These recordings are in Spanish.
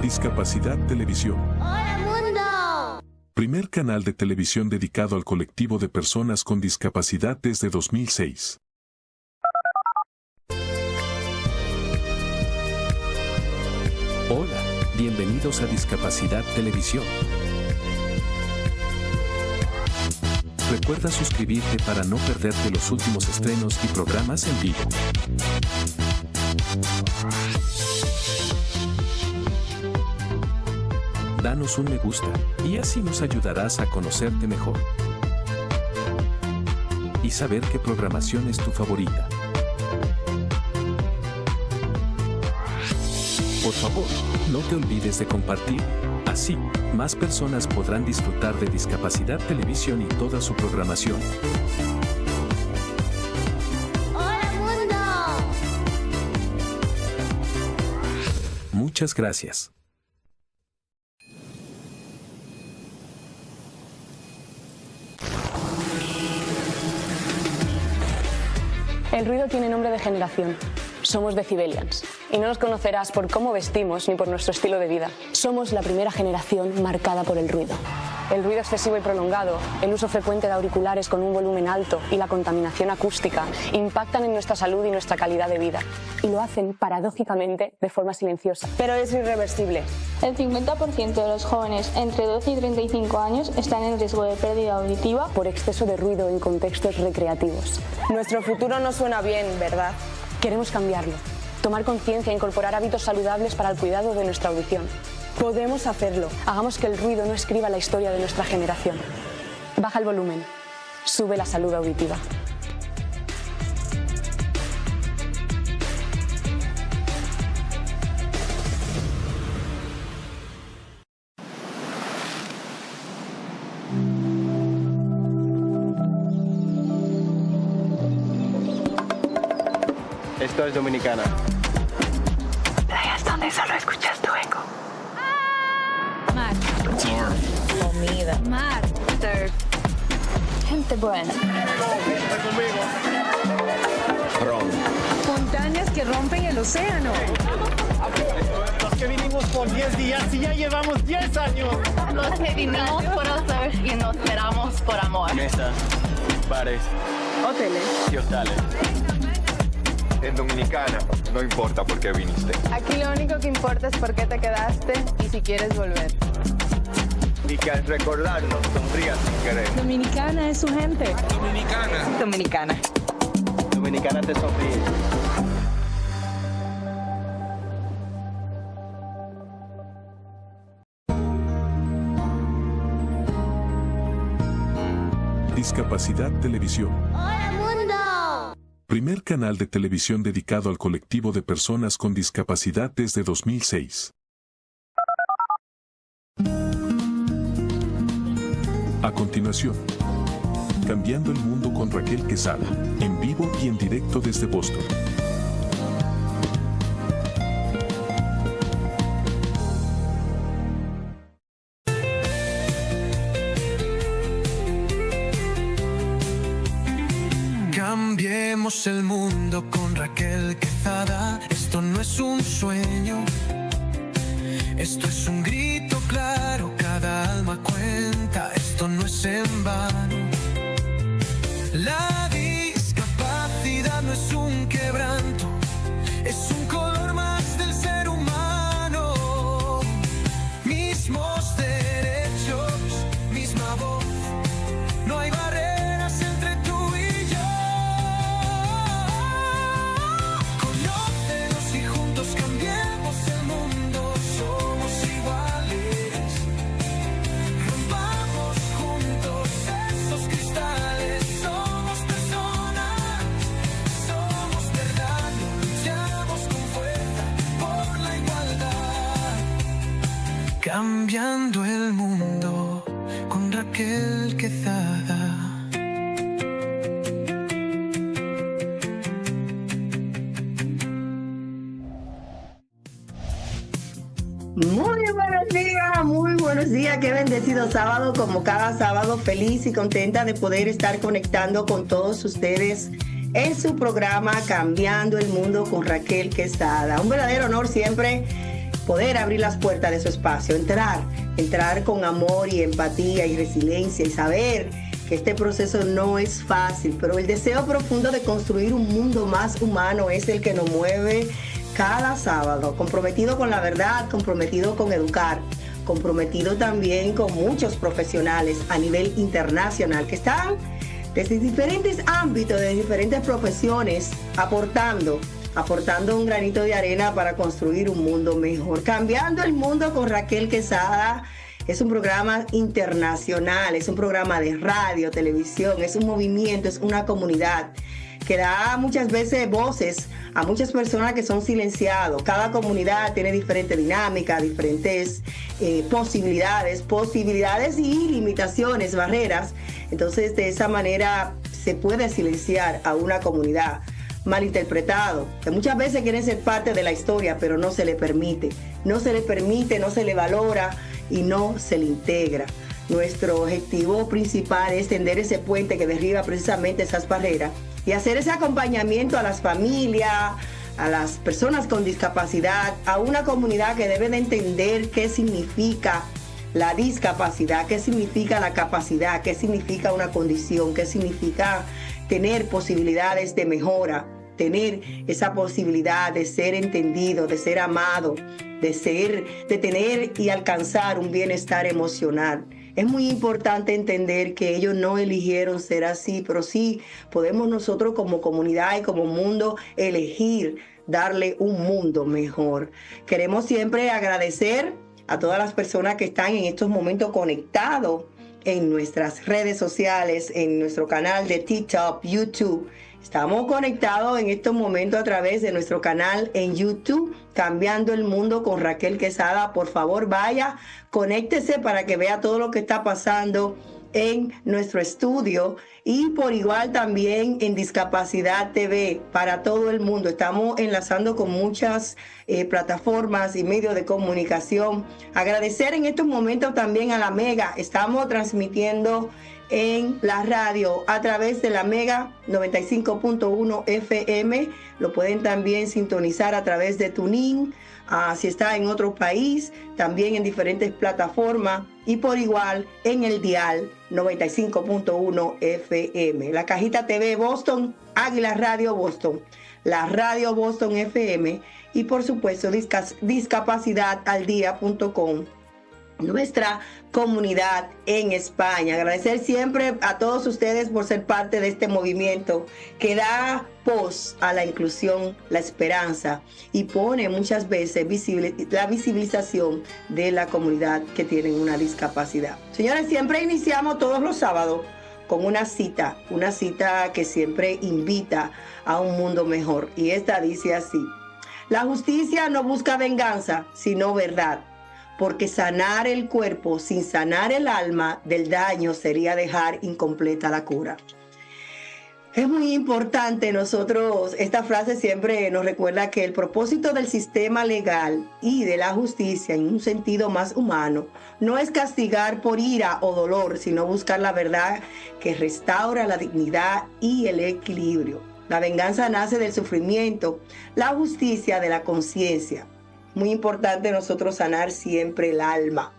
Discapacidad Televisión. ¡Hola, mundo! Primer canal de televisión dedicado al colectivo de personas con discapacidad desde 2006. Hola, bienvenidos a Discapacidad Televisión. Recuerda suscribirte para no perderte los últimos estrenos y programas en vivo. Danos un me gusta, y así nos ayudarás a conocerte mejor. Y saber qué programación es tu favorita. Por favor, no te olvides de compartir. Así, más personas podrán disfrutar de Discapacidad Televisión y toda su programación. ¡Hola, mundo! Muchas gracias. El ruido tiene nombre de generación. Somos Decibelians. Y no nos conocerás por cómo vestimos ni por nuestro estilo de vida. Somos la primera generación marcada por el ruido. El ruido excesivo y prolongado, el uso frecuente de auriculares con un volumen alto y la contaminación acústica impactan en nuestra salud y nuestra calidad de vida. Y lo hacen, paradójicamente, de forma silenciosa. Pero es irreversible. El 50% de los jóvenes entre 12 y 35 años están en riesgo de pérdida auditiva Por exceso de ruido en contextos recreativos. Nuestro futuro no suena bien, ¿verdad? Queremos cambiarlo. Tomar conciencia e incorporar hábitos saludables para el cuidado de nuestra audición. Podemos hacerlo. Hagamos que el ruido no escriba la historia de nuestra generación. Baja el volumen. Sube la salud auditiva. Esto es Dominicana. Playas donde solo escuchas tu eco. Mar. Surf. Comida. Mar. Surf. Gente buena. Ron. Montañas que rompen el océano. Los que vinimos por 10 días y ya llevamos 10 años. Los que vinimos por hacer y nos quedamos por amor. Mesas, bares Hoteles. y hostales. En Dominicana, no importa por qué viniste. Aquí lo único que importa es por qué te quedaste y si quieres volver. Y que al recordarnos sonrías sin querer. Dominicana es su gente. Dominicana. Dominicana te sonríe. Discapacidad Televisión. ¡Hola, mundo! Primer canal de televisión dedicado al colectivo de personas con discapacidad desde 2006. A continuación, Cambiando el Mundo con Raquel Quesada, en vivo y en directo desde Boston. Cambiemos el mundo con Raquel Quesada. Esto no es un sueño, esto es un grito claro. Cada alma cuenta, esto no es en vano. La discapacidad no es un quebranto, es un color más del ser humano. Mismos derechos, misma voz, no hay barreras entre tú y yo. Conócenos y juntos cambiemos el mundo. Somos iguales, rompamos juntos esos cristales. Somos personas, somos verdad. Luchamos con fuerza por la igualdad. Cambiando el mundo con Raquel Quesada. Muy buenos días, qué bendecido sábado, como cada sábado, feliz y contenta de poder estar conectando con todos ustedes en su programa Cambiando el Mundo con Raquel Quesada. Un verdadero honor siempre poder abrir las puertas de su espacio, entrar con amor y empatía y resiliencia y saber que este proceso no es fácil, pero el deseo profundo de construir un mundo más humano es el que nos mueve cada sábado, comprometido con la verdad, comprometido con educar, comprometido también con muchos profesionales a nivel internacional que están desde diferentes ámbitos, de diferentes profesiones, aportando un granito de arena para construir un mundo mejor. Cambiando el mundo con Raquel Quesada es un programa internacional, es un programa de radio, televisión, es un movimiento, es una comunidad que da muchas veces voces a muchas personas que son silenciados. Cada comunidad tiene diferentes dinámicas, diferentes posibilidades y limitaciones, barreras. Entonces, de esa manera se puede silenciar a una comunidad malinterpretado, que muchas veces quieren ser parte de la historia, pero no se le permite, no se le valora y no se le integra. Nuestro objetivo principal es tender ese puente que derriba precisamente esas barreras y hacer ese acompañamiento a las familias, a las personas con discapacidad, a una comunidad que debe de entender qué significa la discapacidad, qué significa la capacidad, qué significa una condición, qué significa tener posibilidades de mejora, tener esa posibilidad de ser entendido, de ser amado, de tener y alcanzar un bienestar emocional. Es muy importante entender que ellos no eligieron ser así, pero sí podemos nosotros como comunidad y como mundo elegir darle un mundo mejor. Queremos siempre agradecer a todas las personas que están en estos momentos conectados en nuestras redes sociales, en nuestro canal de TikTok, YouTube. Estamos conectados en estos momentos a través de nuestro canal en YouTube, Cambiando el Mundo con Raquel Quesada. Por favor, vaya, conéctese para que vea todo lo que está pasando en nuestro estudio y por igual también en Discapacidad TV para todo el mundo. Estamos enlazando con muchas plataformas y medios de comunicación. Agradecer en estos momentos también a la Mega. Estamos transmitiendo en la radio a través de la Mega 95.1 FM. Lo pueden también sintonizar a través de TuneIn, si está en otro país, también en diferentes plataformas y por igual en el dial 95.1 FM. La Cajita TV Boston, Águila Radio Boston, la Radio Boston FM y por supuesto discapacidadaldia.com. Nuestra comunidad en España. Agradecer siempre a todos ustedes por ser parte de este movimiento que da voz a la inclusión, la esperanza y pone muchas veces la visibilización de la comunidad que tienen una discapacidad. Señores, siempre iniciamos todos los sábados con una cita que siempre invita a un mundo mejor y esta dice así: la justicia no busca venganza, sino verdad. Porque sanar el cuerpo sin sanar el alma del daño sería dejar incompleta la cura. Es muy importante esta frase siempre nos recuerda que el propósito del sistema legal y de la justicia en un sentido más humano no es castigar por ira o dolor, sino buscar la verdad que restaura la dignidad y el equilibrio. La venganza nace del sufrimiento, la justicia de la conciencia. Muy importante nosotros sanar siempre el alma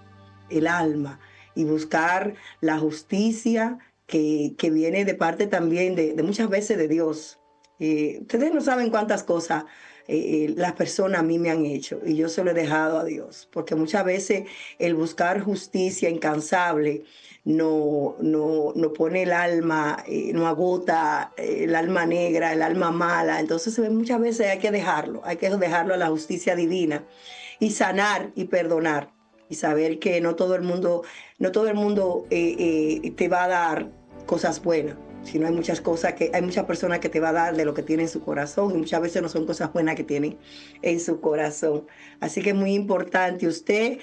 y buscar la justicia que viene de parte también de muchas veces de Dios. Ustedes no saben cuántas cosas las personas a mí me han hecho y yo se lo he dejado a Dios, porque muchas veces el buscar justicia incansable no pone el alma, no agota el alma negra, el alma mala. Entonces muchas veces hay que dejarlo a la justicia divina y sanar y perdonar y saber que no todo el mundo te va a dar cosas buenas, sino hay muchas personas que te va a dar de lo que tiene en su corazón y muchas veces no son cosas buenas que tienen en su corazón. Así que es muy importante usted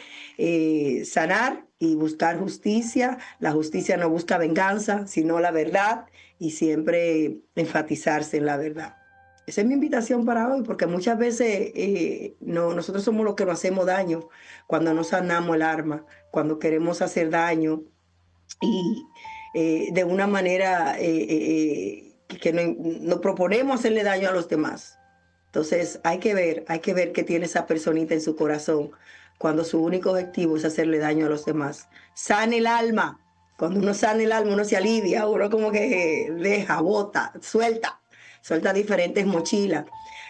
sanar y buscar justicia. La justicia no busca venganza, sino la verdad y siempre enfatizarse en la verdad. Esa es mi invitación para hoy, porque muchas veces nosotros somos los que nos hacemos daño cuando no sanamos el alma, cuando queremos hacer daño y de una manera que nos proponemos hacerle daño a los demás. Entonces hay que ver qué tiene esa personita en su corazón cuando su único objetivo es hacerle daño a los demás. Sana el alma. Cuando uno sana el alma, uno se alivia, uno como que deja, bota, suelta diferentes mochilas.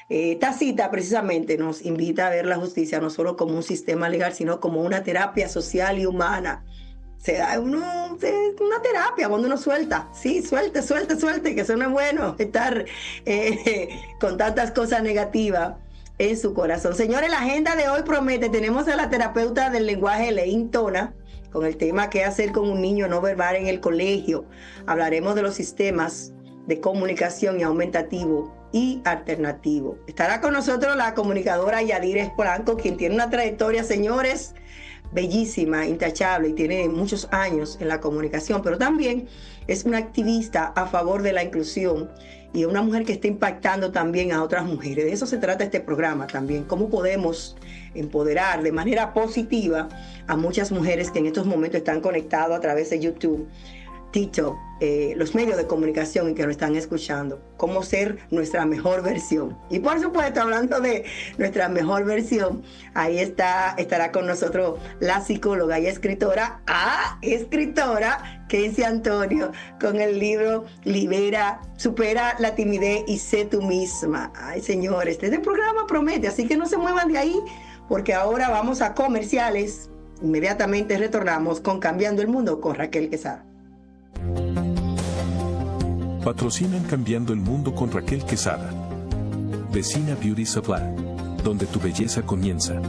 Esta cita precisamente nos invita a ver la justicia no solo como un sistema legal, sino como una terapia social y humana. Se da una terapia cuando uno suelta. Sí, suelte, que eso no es bueno, estar con tantas cosas negativas en su corazón. Señores, la agenda de hoy promete. Tenemos a la terapeuta del lenguaje, Leín Tona, con el tema qué hacer con un niño no verbal en el colegio. Hablaremos de los sistemas de comunicación y aumentativo y alternativo. Estará con nosotros la comunicadora Yadira Polanco, quien tiene una trayectoria, señores, bellísima, intachable, y tiene muchos años en la comunicación, pero también es una activista a favor de la inclusión y una mujer que está impactando también a otras mujeres. De eso se trata este programa también, cómo podemos empoderar de manera positiva a muchas mujeres que en estos momentos están conectadas a través de YouTube, TikTok, los medios de comunicación y que nos están escuchando, cómo ser nuestra mejor versión. Y por supuesto, hablando de nuestra mejor versión, ahí estará con nosotros la psicóloga y escritora Kenzie Antonio, con el libro Supera la timidez y sé tú misma. Ay, señores, este programa promete, así que no se muevan de ahí, porque ahora vamos a comerciales. Inmediatamente retornamos con Cambiando el Mundo con Raquel Quesada. Patrocinan Cambiando el Mundo con Raquel Quesada. Vecina Beauty Supply, donde tu belleza comienza.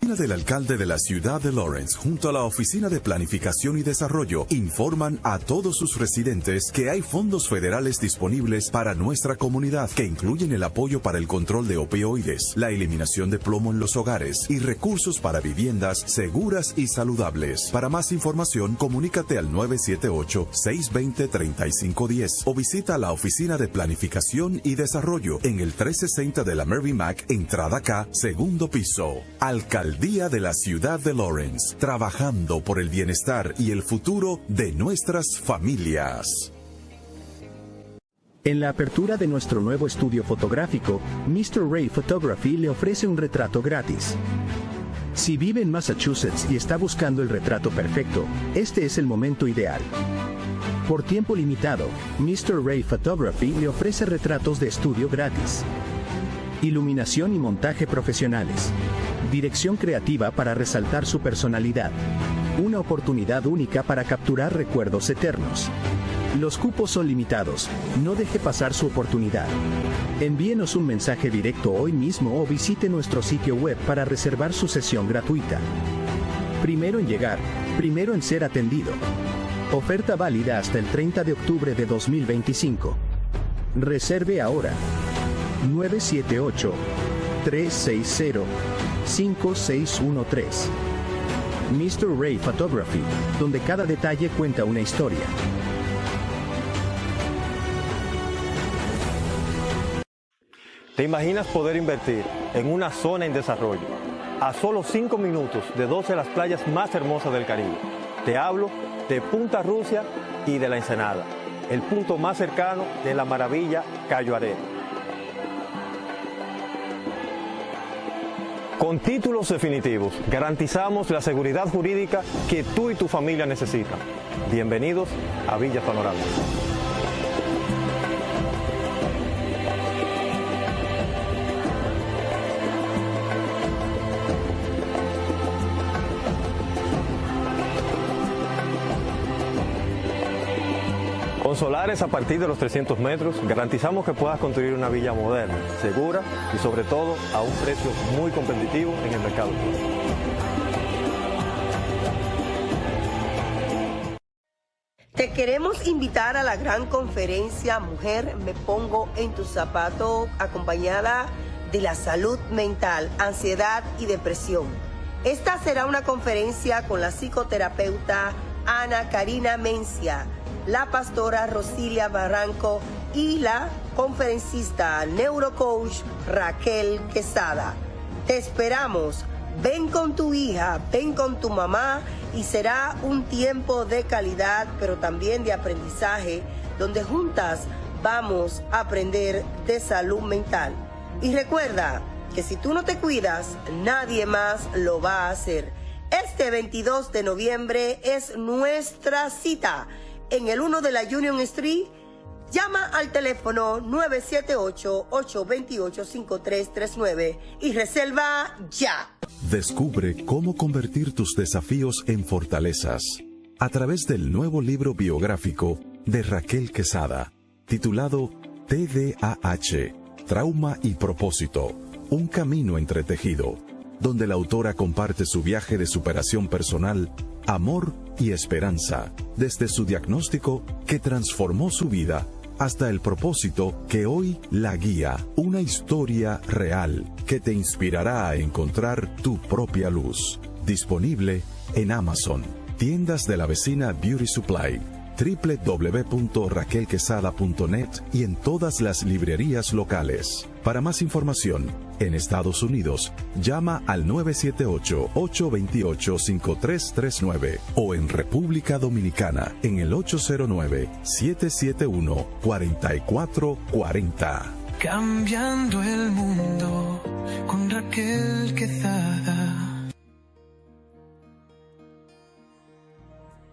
Del alcalde de la ciudad de Lawrence, junto a la Oficina de Planificación y Desarrollo, informan a todos sus residentes que hay fondos federales disponibles para nuestra comunidad, que incluyen el apoyo para el control de opioides, la eliminación de plomo en los hogares y recursos para viviendas seguras y saludables. Para más información, comunícate al 978-620-3510 o visita la Oficina de Planificación y Desarrollo en el 360 de la Mervyn Mac, entrada K, segundo piso. Alcaldía de la ciudad de Lawrence, trabajando por el bienestar y el futuro de nuestras familias. En la apertura de nuestro nuevo estudio fotográfico, Mr. Ray Photography le ofrece un retrato gratis. Si vive en Massachusetts y está buscando el retrato perfecto, este es el momento ideal. Por tiempo limitado, Mr. Ray Photography le ofrece retratos de estudio gratis. Iluminación y montaje profesionales. Dirección creativa para resaltar su personalidad. Una oportunidad única para capturar recuerdos eternos. Los cupos son limitados. No deje pasar su oportunidad. Envíenos un mensaje directo hoy mismo o visite nuestro sitio web para reservar su sesión gratuita. Primero en llegar, primero en ser atendido. Oferta válida hasta el 30 de octubre de 2025. Reserve ahora. 978-360-5613. Mr. Ray Photography, donde cada detalle cuenta una historia. ¿Te imaginas poder invertir en una zona en desarrollo a solo 5 minutos de 2 de las playas más hermosas del Caribe? Te hablo de Punta Rusia y de La Ensenada, el punto más cercano de la maravilla Cayo Arena. Con títulos definitivos, garantizamos la seguridad jurídica que tú y tu familia necesitan. Bienvenidos a Villas Panorámicas. Con solares a partir de los 300 metros, garantizamos que puedas construir una villa moderna, segura y sobre todo a un precio muy competitivo en el mercado. Te queremos invitar a la gran conferencia Mujer, me pongo en tu zapato, acompañada de la salud mental, ansiedad y depresión. Esta será una conferencia con la psicoterapeuta Ana Karina Mencia, la pastora Rosilia Barranco y la conferencista neurocoach Raquel Quesada. Te esperamos. Ven con tu hija, ven con tu mamá y será un tiempo de calidad, pero también de aprendizaje, donde juntas vamos a aprender de salud mental. Y recuerda que si tú no te cuidas, nadie más lo va a hacer. Este 22 de noviembre es nuestra cita en el 1 de la Union Street. Llama al teléfono 978-828-5339 y reserva ya. Descubre cómo convertir tus desafíos en fortalezas a través del nuevo libro biográfico de Raquel Quesada, titulado TDAH, Trauma y Propósito, un camino entretejido, donde la autora comparte su viaje de superación personal, amor y esperanza, desde su diagnóstico que transformó su vida hasta el propósito que hoy la guía, una historia real que te inspirará a encontrar tu propia luz. Disponible en Amazon, tiendas de la vecina Beauty Supply, www.raquelquesada.net y en todas las librerías locales. Para más información, en Estados Unidos, llama al 978-828-5339 o en República Dominicana en el 809-771-4440. Cambiando el mundo con Raquel Quesada.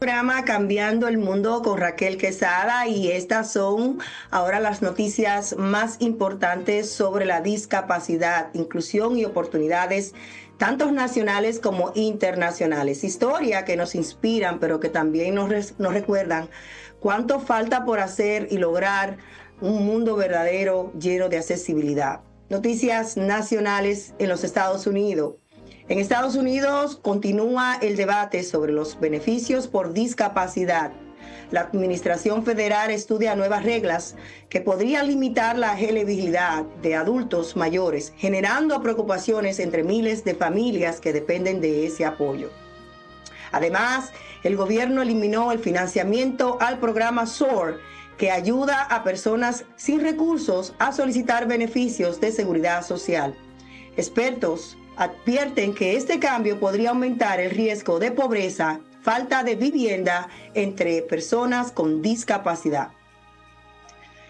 Programa Cambiando el Mundo con Raquel Quesada, y estas son ahora las noticias más importantes sobre la discapacidad, inclusión y oportunidades, tanto nacionales como internacionales. Historia que nos inspiran, pero que también nos recuerdan cuánto falta por hacer y lograr un mundo verdadero lleno de accesibilidad. Noticias nacionales en los Estados Unidos. En Estados Unidos continúa el debate sobre los beneficios por discapacidad. La Administración Federal estudia nuevas reglas que podrían limitar la elegibilidad de adultos mayores, generando preocupaciones entre miles de familias que dependen de ese apoyo. Además, el gobierno eliminó el financiamiento al programa SOAR, que ayuda a personas sin recursos a solicitar beneficios de seguridad social. Expertos advierten que este cambio podría aumentar el riesgo de pobreza, falta de vivienda entre personas con discapacidad.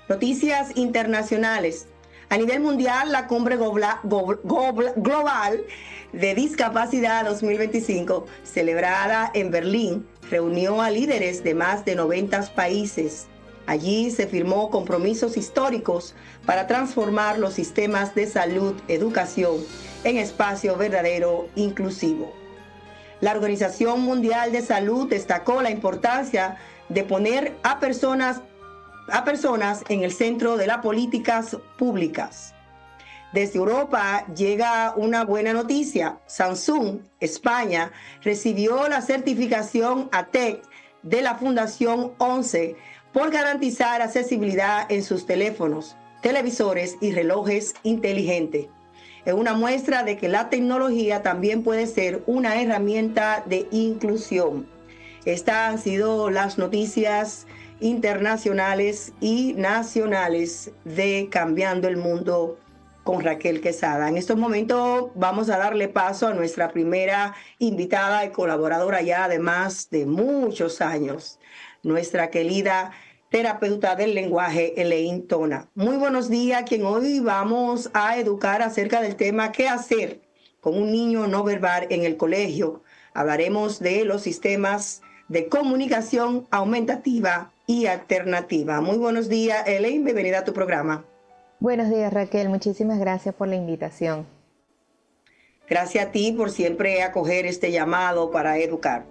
Noticias internacionales. A nivel mundial, la Cumbre Global de Discapacidad 2025, celebrada en Berlín, reunió a líderes de más de 90 países. Allí se firmó compromisos históricos para transformar los sistemas de salud, educación, en espacio verdadero inclusivo. La Organización Mundial de Salud destacó la importancia de poner a personas en el centro de las políticas públicas. Desde Europa llega una buena noticia. Samsung, España, recibió la certificación ATEC de la Fundación 11 por garantizar accesibilidad en sus teléfonos, televisores y relojes inteligentes. Es una muestra de que la tecnología también puede ser una herramienta de inclusión. Estas han sido las noticias internacionales y nacionales de Cambiando el Mundo con Raquel Quesada. En estos momentos vamos a darle paso a nuestra primera invitada y colaboradora ya de más de muchos años, nuestra querida terapeuta del lenguaje, Elaine Tona. Muy buenos días, quien hoy vamos a educar acerca del tema ¿qué hacer con un niño no verbal en el colegio? Hablaremos de los sistemas de comunicación aumentativa y alternativa. Muy buenos días, Elaine, bienvenida a tu programa. Buenos días, Raquel, muchísimas gracias por la invitación. Gracias a ti por siempre acoger este llamado para educar.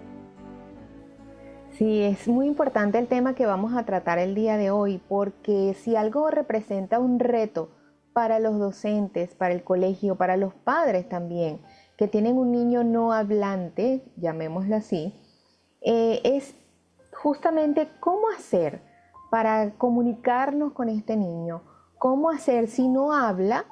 Sí, es muy importante el tema que vamos a tratar el día de hoy, porque si algo representa un reto para los docentes, para el colegio, para los padres también, que tienen un niño no hablante, llamémoslo así, es justamente cómo hacer para comunicarnos con este niño, cómo hacer si no habla,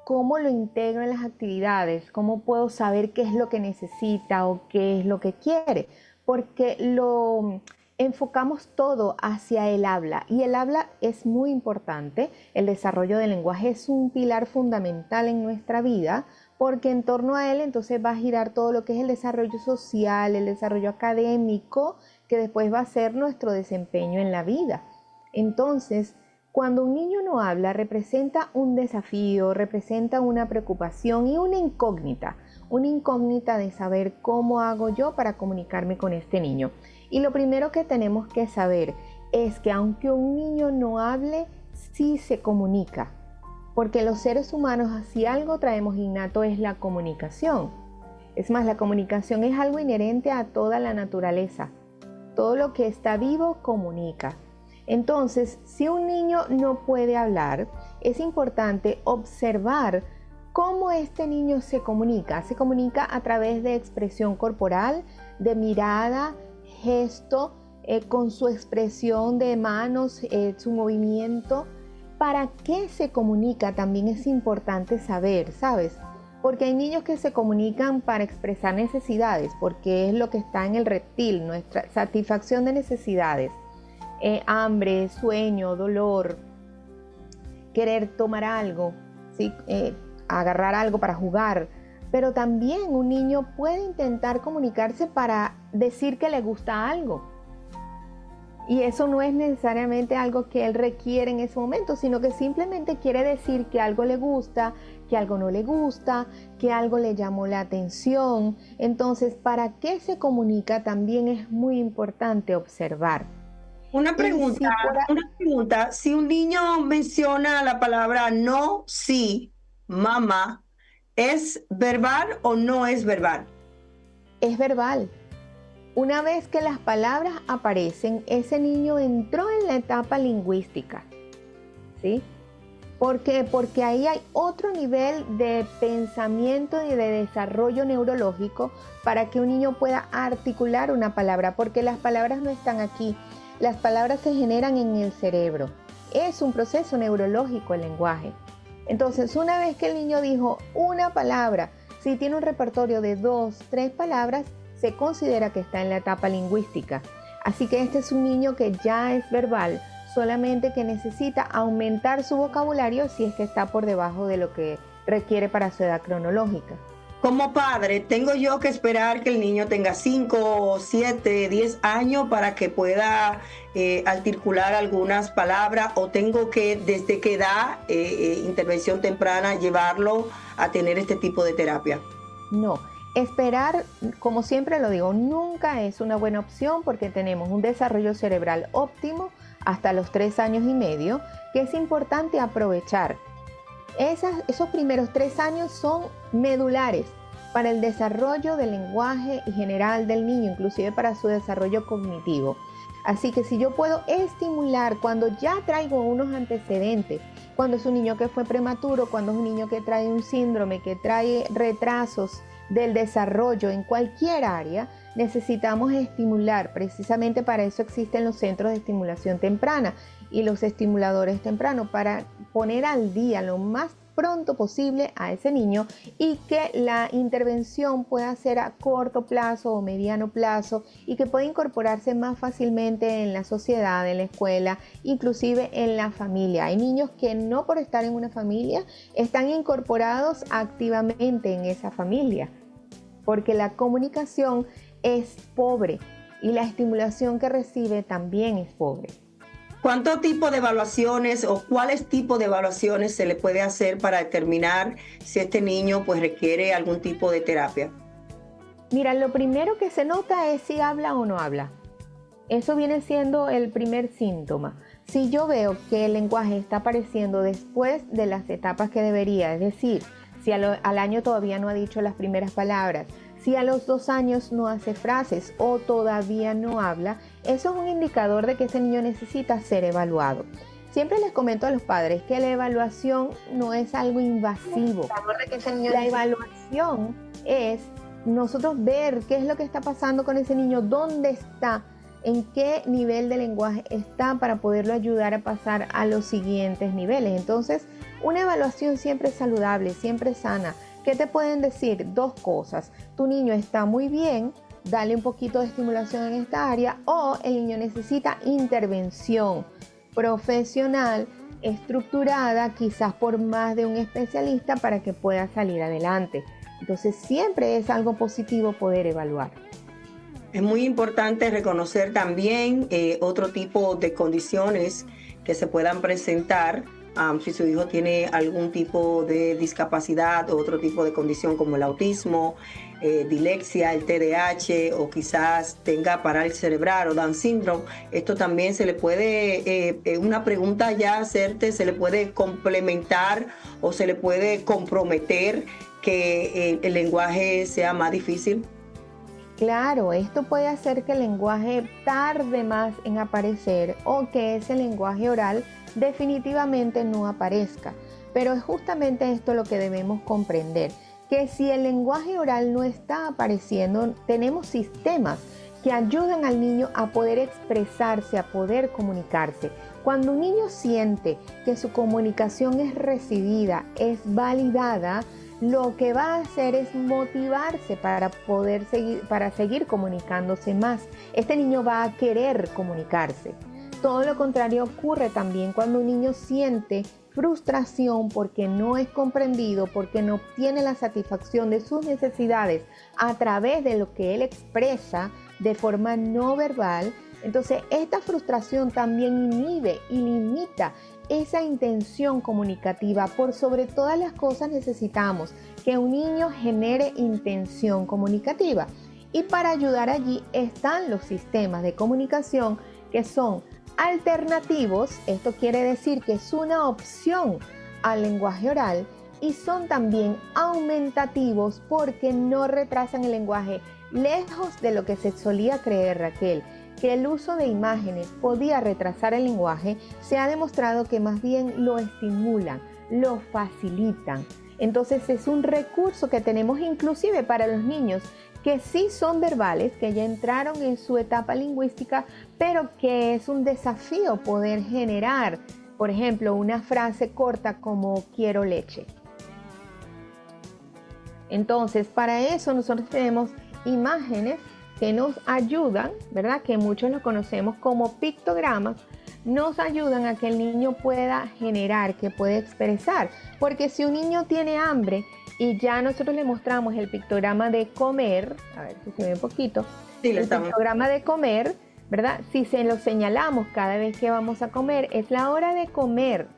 cómo lo integro en las actividades, cómo puedo saber qué es lo que necesita o qué es lo que quiere. Porque lo enfocamos todo hacia el habla, y el habla es muy importante. El desarrollo del lenguaje es un pilar fundamental en nuestra vida, porque en torno a él entonces va a girar todo lo que es el desarrollo social, el desarrollo académico, que después va a ser nuestro desempeño en la vida. Entonces, Cuando un niño no habla, representa un desafío, representa una preocupación y una incógnita de saber cómo hago yo para comunicarme con este niño. Y lo primero que tenemos que saber es que aunque un niño no hable, sí se comunica. Porque los seres humanos, si algo traemos innato, es la comunicación. Es más, la comunicación es algo inherente a toda la naturaleza. Todo lo que está vivo comunica. Entonces, si un niño no puede hablar, es importante observar cómo este niño se comunica. Se comunica a través de expresión corporal, de mirada, gesto, con su expresión de manos, su movimiento. ¿Para qué se comunica? También es importante saber, ¿sabes? Porque hay niños que se comunican para expresar necesidades, porque es lo que está en el reptil, nuestra satisfacción de necesidades. Hambre, sueño, dolor, querer tomar algo, ¿sí? Agarrar algo para jugar. Pero también un niño puede intentar comunicarse para decir que le gusta algo. Y eso no es necesariamente algo que él requiere en ese momento, sino que simplemente quiere decir que algo le gusta, que algo no le gusta, que algo le llamó la atención. Entonces, ¿para qué se comunica? También es muy importante observar. Una pregunta. Si un niño menciona la palabra no, sí, mamá, ¿es verbal o no es verbal? Es verbal. Una vez que las palabras aparecen, ese niño entró en la etapa lingüística, ¿sí? ¿Por qué? Porque ahí hay otro nivel de pensamiento y de desarrollo neurológico para que un niño pueda articular una palabra, porque las palabras no están aquí, las palabras se generan en el cerebro. Es un proceso neurológico el lenguaje. Entonces, una vez que el niño dijo una palabra, si tiene un repertorio de 2, 3 palabras, se considera que está en la etapa lingüística. Así que este es un niño que ya es verbal, solamente que necesita aumentar su vocabulario si es que está por debajo de lo que requiere para su edad cronológica. Como padre, ¿tengo yo que esperar que el niño tenga 5, 7, 10 años para que pueda articular algunas palabras, o tengo que desde qué edad, intervención temprana, llevarlo a tener este tipo de terapia? No. Esperar, como siempre lo digo, nunca es una buena opción porque tenemos un desarrollo cerebral óptimo hasta los 3 años y medio, que es importante aprovechar. Esos primeros 3 años son medulares para el desarrollo del lenguaje general del niño, inclusive para su desarrollo cognitivo. Así que si yo puedo estimular cuando ya traigo unos antecedentes, cuando es un niño que fue prematuro, cuando es un niño que trae un síndrome, que trae retrasos del desarrollo en cualquier área, necesitamos estimular. Precisamente para eso existen los centros de estimulación temprana y los estimuladores tempranos, para poner al día lo más pronto posible a ese niño y que la intervención pueda ser a corto plazo o mediano plazo y que pueda incorporarse más fácilmente en la sociedad, en la escuela, inclusive en la familia. Hay niños que no por estar en una familia están incorporados activamente en esa familia, porque la comunicación es pobre y la estimulación que recibe también es pobre. ¿Cuántos tipos de evaluaciones o cuáles tipos de evaluaciones se le puede hacer para determinar si este niño pues requiere algún tipo de terapia? Mira, lo primero que se nota es si habla o no habla. Eso viene siendo el primer síntoma. Si yo veo que el lenguaje está apareciendo después de las etapas que debería, es decir, si al año todavía no ha dicho las primeras palabras, si a los 2 años no hace frases o todavía no habla, eso es un indicador de que ese niño necesita ser evaluado. Siempre les comento a los padres que la evaluación no es algo invasivo. La evaluación es nosotros ver qué es lo que está pasando con ese niño, dónde está, en qué nivel de lenguaje está, para poderlo ayudar a pasar a los siguientes niveles. Entonces, una evaluación siempre es saludable, siempre es sana. ¿Qué te pueden decir? 2 cosas. Tu niño está muy bien, dale un poquito de estimulación en esta área, o el niño necesita intervención profesional, estructurada, quizás por más de un especialista, para que pueda salir adelante. Entonces, siempre es algo positivo poder evaluar. Es muy importante reconocer también otro tipo de condiciones que se puedan presentar si su hijo tiene algún tipo de discapacidad o otro tipo de condición como el autismo, dilexia, el TDAH o quizás tenga parálisis cerebral o Down syndrome. Esto también se le puede, una pregunta ya hacerte, se le puede complementar o se le puede comprometer que el lenguaje sea más difícil. Claro, esto puede hacer que el lenguaje tarde más en aparecer o que ese lenguaje oral definitivamente no aparezca. Pero es justamente esto lo que debemos comprender, que si el lenguaje oral no está apareciendo, tenemos sistemas que ayudan al niño a poder expresarse, a poder comunicarse. Cuando un niño siente que su comunicación es recibida, es validada, lo que va a hacer es motivarse para poder seguir comunicándose más. Este niño va a querer comunicarse. Todo lo contrario ocurre también cuando un niño siente frustración porque no es comprendido, porque no obtiene la satisfacción de sus necesidades a través de lo que él expresa de forma no verbal. Entonces, esta frustración también inhibe y limita esa intención comunicativa. Por sobre todas las cosas necesitamos que un niño genere intención comunicativa. Y para ayudar allí están los sistemas de comunicación que son alternativos, esto quiere decir que es una opción al lenguaje oral, y son también aumentativos porque no retrasan el lenguaje. Lejos de lo que se solía creer, Raquel, que el uso de imágenes podía retrasar el lenguaje, se ha demostrado que más bien lo estimulan, lo facilitan. Entonces es un recurso que tenemos inclusive para los niños que sí son verbales, que ya entraron en su etapa lingüística, pero que es un desafío poder generar, por ejemplo, una frase corta como quiero leche. Entonces, para eso nosotros tenemos imágenes que nos ayudan, ¿verdad? Que muchos lo conocemos como pictogramas, nos ayudan a que el niño pueda generar, que pueda expresar. Porque si un niño tiene hambre y ya nosotros le mostramos el pictograma de comer, a ver si se ve un poquito, sí, el pictograma de comer, ¿verdad? Si se lo señalamos cada vez que vamos a comer, es la hora de comer.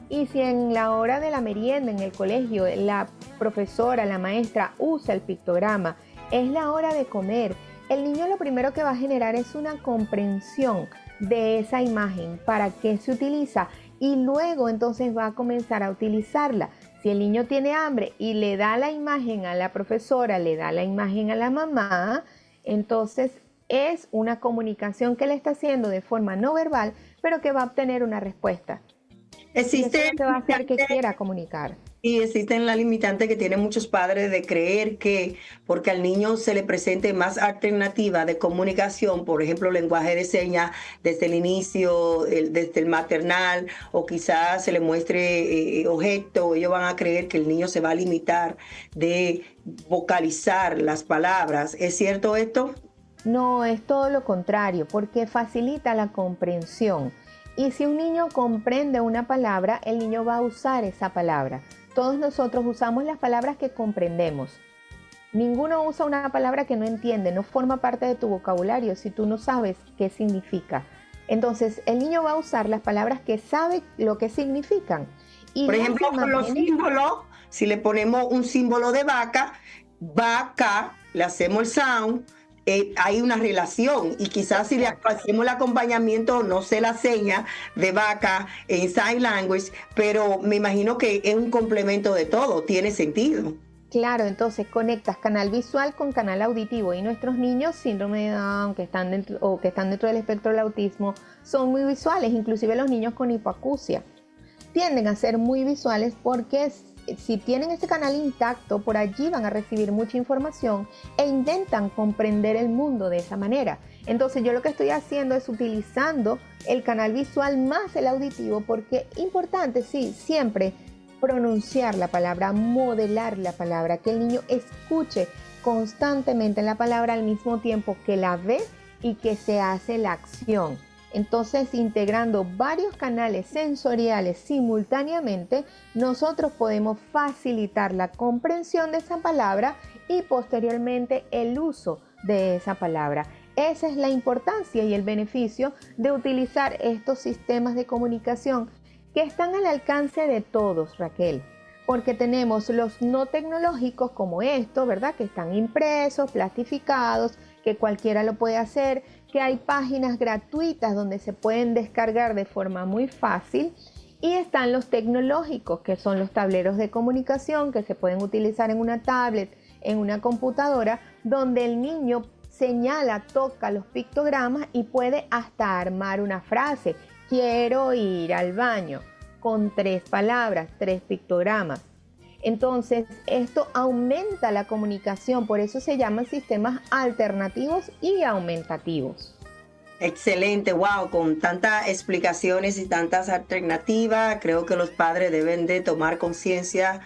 Y si en la hora de la merienda en el colegio la profesora, la maestra usa el pictograma, es la hora de comer. El niño lo primero que va a generar es una comprensión de esa imagen, para qué se utiliza, y luego entonces va a comenzar a utilizarla. Si el niño tiene hambre y le da la imagen a la profesora, le da la imagen a la mamá, entonces es una comunicación que le está haciendo de forma no verbal, pero que va a obtener una respuesta. Existe, y eso es lo que va a hacer que quiera comunicar. Y existen las limitantes que tienen muchos padres de creer que porque al niño se le presente más alternativa de comunicación, por ejemplo, lenguaje de señas desde el inicio, desde el maternal, o quizás se le muestre objeto, ellos van a creer que el niño se va a limitar de vocalizar las palabras. ¿Es cierto esto? No, es todo lo contrario, porque facilita la comprensión. Y si un niño comprende una palabra, el niño va a usar esa palabra. Todos nosotros usamos las palabras que comprendemos. Ninguno usa una palabra que no entiende, no forma parte de tu vocabulario si tú no sabes qué significa. Entonces, el niño va a usar las palabras que sabe lo que significan. Y por ejemplo, con los símbolos, si le ponemos un símbolo de vaca, vaca, le hacemos el sound, hay una relación, y quizás si le hacemos el acompañamiento, no sé la seña de vaca en sign language, pero me imagino que es un complemento de todo, tiene sentido. Claro, entonces conectas canal visual con canal auditivo, y nuestros niños síndrome de Down que están dentro del espectro del autismo son muy visuales, inclusive los niños con hipoacusia tienden a ser muy visuales porque si tienen ese canal intacto, por allí van a recibir mucha información e intentan comprender el mundo de esa manera. Entonces yo lo que estoy haciendo es utilizando el canal visual más el auditivo, porque es importante, sí, siempre pronunciar la palabra, modelar la palabra, que el niño escuche constantemente la palabra al mismo tiempo que la ve y que se hace la acción. Entonces, integrando varios canales sensoriales simultáneamente, nosotros podemos facilitar la comprensión de esa palabra y posteriormente el uso de esa palabra. Esa es la importancia y el beneficio de utilizar estos sistemas de comunicación que están al alcance de todos, Raquel, porque tenemos los no tecnológicos como esto, ¿verdad? Que están impresos, plastificados, que cualquiera lo puede hacer, que hay páginas gratuitas donde se pueden descargar de forma muy fácil, y están los tecnológicos, que son los tableros de comunicación que se pueden utilizar en una tablet, en una computadora, donde el niño señala, toca los pictogramas y puede hasta armar una frase. Quiero ir al baño, con 3 palabras, 3 pictogramas. Entonces, esto aumenta la comunicación, por eso se llaman sistemas alternativos y aumentativos. Excelente, wow, con tantas explicaciones y tantas alternativas, creo que los padres deben de tomar conciencia,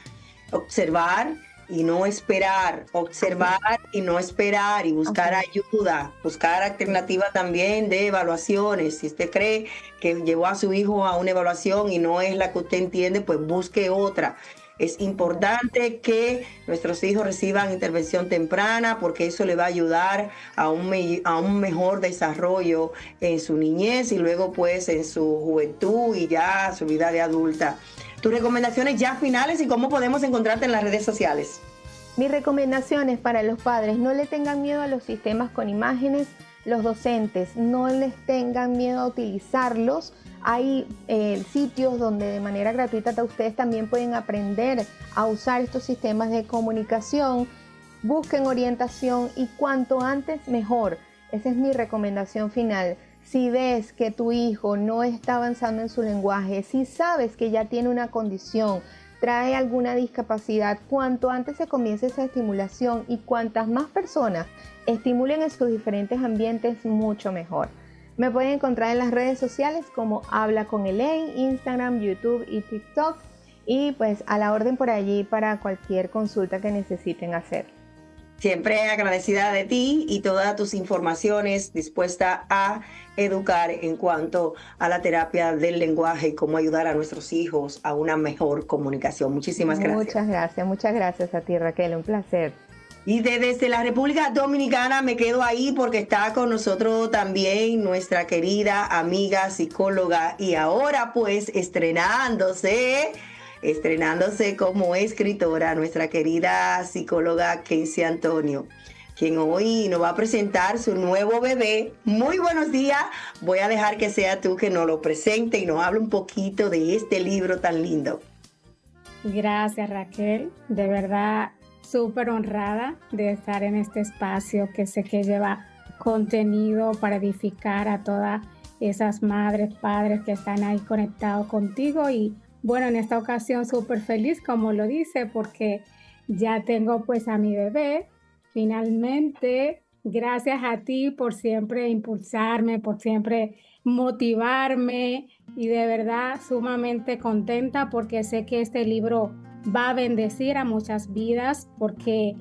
observar y no esperar, observar y no esperar, y buscar ayuda, buscar alternativas también de evaluaciones. Si usted cree que llevó a su hijo a una evaluación y no es la que usted entiende, pues busque otra. Es importante que nuestros hijos reciban intervención temprana, porque eso le va a ayudar a un mejor desarrollo en su niñez y luego pues en su juventud y ya su vida de adulta. Tus recomendaciones ya finales y cómo podemos encontrarte en las redes sociales. Mis recomendaciones para los padres: no le tengan miedo a los sistemas con imágenes. Los docentes, no les tengan miedo a utilizarlos. Hay sitios donde de manera gratuita ustedes también pueden aprender a usar estos sistemas de comunicación. Busquen orientación y cuanto antes mejor. Esa es mi recomendación final. Si ves que tu hijo no está avanzando en su lenguaje, si sabes que ya tiene una condición, trae alguna discapacidad, cuanto antes se comience esa estimulación y cuantas más personas estimulen en sus diferentes ambientes, mucho mejor. Me pueden encontrar en las redes sociales como Habla con Elaine, Instagram, YouTube y TikTok, y pues a la orden por allí para cualquier consulta que necesiten hacer. Siempre agradecida de ti y todas tus informaciones, dispuesta a educar en cuanto a la terapia del lenguaje y cómo ayudar a nuestros hijos a una mejor comunicación. Muchísimas gracias. Muchas gracias a ti, Raquel, un placer. Y desde la República Dominicana me quedo ahí porque está con nosotros también nuestra querida amiga psicóloga y ahora pues estrenándose como escritora, nuestra querida psicóloga Kenzie Antonio, quien hoy nos va a presentar su nuevo bebé. Muy buenos días. Voy a dejar que sea tú que nos lo presente y nos hable un poquito de este libro tan lindo. Gracias, Raquel. De verdad, súper honrada de estar en este espacio que sé que lleva contenido para edificar a todas esas madres, padres que están ahí conectados contigo. Y bueno, en esta ocasión súper feliz, como lo dice, porque ya tengo pues a mi bebé. Finalmente, gracias a ti por siempre impulsarme, por siempre motivarme, y de verdad sumamente contenta porque sé que este libro va a bendecir a muchas vidas, porque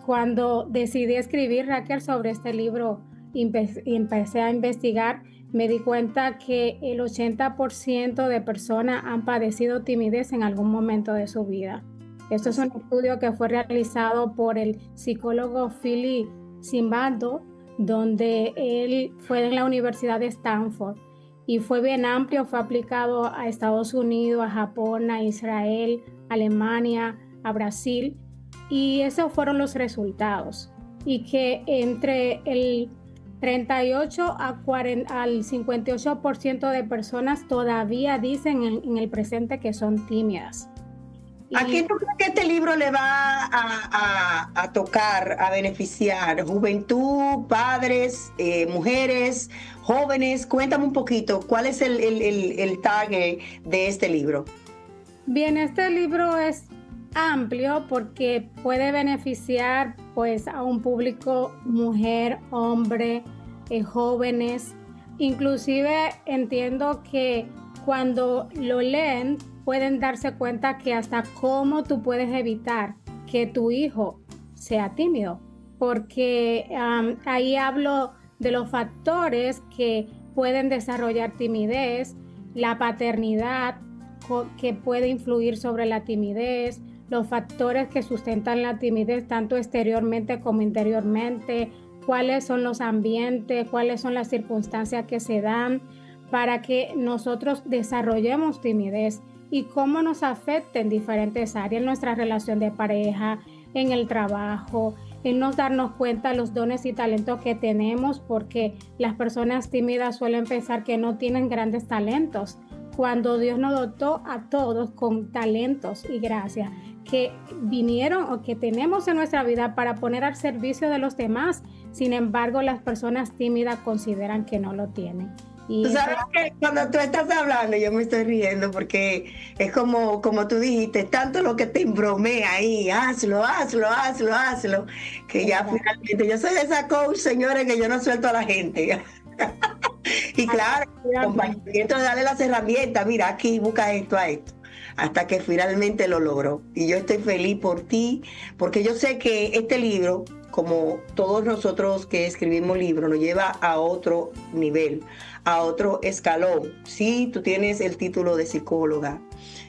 cuando decidí escribir, Raquel, sobre este libro y empecé a investigar, me di cuenta que el 80% de personas han padecido timidez en algún momento de su vida. Esto es un estudio que fue realizado por el psicólogo Philip Zimbardo, donde él fue en la Universidad de Stanford y fue bien amplio, fue aplicado a Estados Unidos, a Japón, a Israel, Alemania, a Brasil, y esos fueron los resultados. Y que entre el 38 al 58% de personas todavía dicen en el presente que son tímidas. ¿A quién tú crees que este libro le va a tocar, a beneficiar? ¿Juventud, padres, mujeres, jóvenes? Cuéntame un poquito, ¿cuál es el target de este libro? Bien, este libro es amplio porque puede beneficiar pues a un público mujer, hombre, jóvenes. Inclusive entiendo que cuando lo leen pueden darse cuenta que hasta cómo tú puedes evitar que tu hijo sea tímido, porque ahí hablo de los factores que pueden desarrollar timidez, la paternidad que puede influir sobre la timidez, los factores que sustentan la timidez tanto exteriormente como interiormente, cuáles son los ambientes, cuáles son las circunstancias que se dan para que nosotros desarrollemos timidez y cómo nos afecta en diferentes áreas, en nuestra relación de pareja, en el trabajo, en nos darnos cuenta de los dones y talentos que tenemos, porque las personas tímidas suelen pensar que no tienen grandes talentos, cuando Dios nos dotó a todos con talentos y gracias que vinieron o que tenemos en nuestra vida para poner al servicio de los demás. Sin embargo, las personas tímidas consideran que no lo tienen. Y tú sabes que cuando tú estás hablando yo me estoy riendo porque es como tú dijiste, tanto lo que te embromea ahí, hazlo, que ya finalmente, yo soy de esa coach, señores, que yo no suelto a la gente. Y claro, compañero, darle las herramientas, mira, aquí busca esto a esto, hasta que finalmente lo logró. Y yo estoy feliz por ti, porque yo sé que este libro, como todos nosotros que escribimos libros, nos lleva a otro nivel, a otro escalón. Sí, tú tienes el título de psicóloga,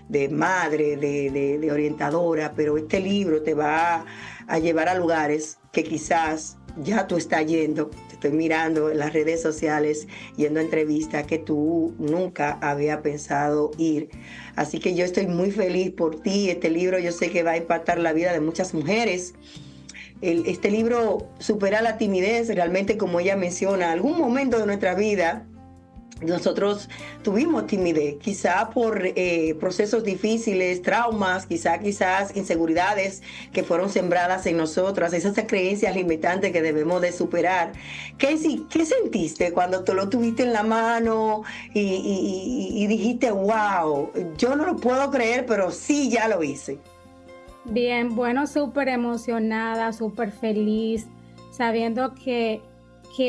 de madre, de orientadora, pero este libro te va a llevar a lugares que quizás ya tú estás yendo. Te estoy mirando en las redes sociales, yendo a entrevistas que tú nunca había pensado ir. Así que yo estoy muy feliz por ti. Este libro yo sé que va a impactar la vida de muchas mujeres. Este libro supera la timidez, realmente, como ella menciona, algún momento de nuestra vida nosotros tuvimos timidez, quizá por procesos difíciles, traumas, quizás inseguridades que fueron sembradas en nosotras, esas creencias limitantes que debemos de superar. ¿Qué sentiste cuando tú lo tuviste en la mano y dijiste, wow, yo no lo puedo creer, pero sí, ya lo hice? Bien, bueno, súper emocionada, súper feliz, sabiendo que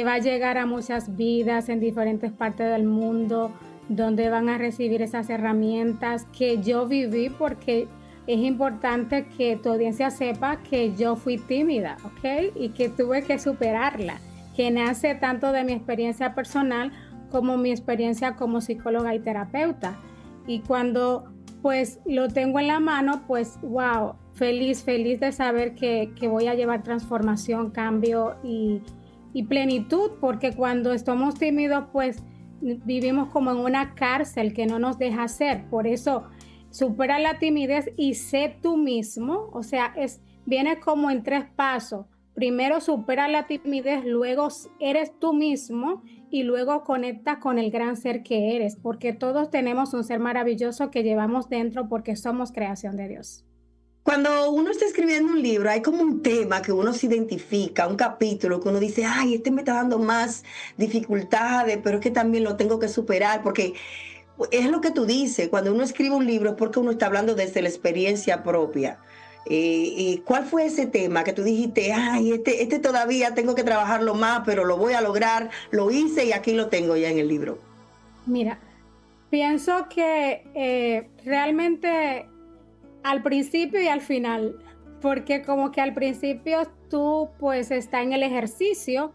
va a llegar a muchas vidas en diferentes partes del mundo, donde van a recibir esas herramientas que yo viví, porque es importante que tu audiencia sepa que yo fui tímida, ¿ok? Y que tuve que superarla, que nace tanto de mi experiencia personal como mi experiencia como psicóloga y terapeuta. Y cuando pues lo tengo en la mano, pues wow, feliz de saber que voy a llevar transformación, cambio y plenitud, porque cuando estamos tímidos, pues vivimos como en una cárcel que no nos deja ser. Por eso, supera la timidez y sé tú mismo. O sea, viene como en 3 pasos. Primero supera la timidez, luego eres tú mismo y luego conecta con el gran ser que eres, porque todos tenemos un ser maravilloso que llevamos dentro porque somos creación de Dios. Cuando uno está escribiendo un libro, hay como un tema que uno se identifica, un capítulo que uno dice, ay, este me está dando más dificultades, pero es que también lo tengo que superar, porque es lo que tú dices, cuando uno escribe un libro es porque uno está hablando desde la experiencia propia. ¿Cuál fue ese tema que tú dijiste, ay, este todavía tengo que trabajarlo más, pero lo voy a lograr, lo hice y aquí lo tengo ya en el libro? Mira, pienso que realmente al principio y al final, porque como que al principio tú pues estás en el ejercicio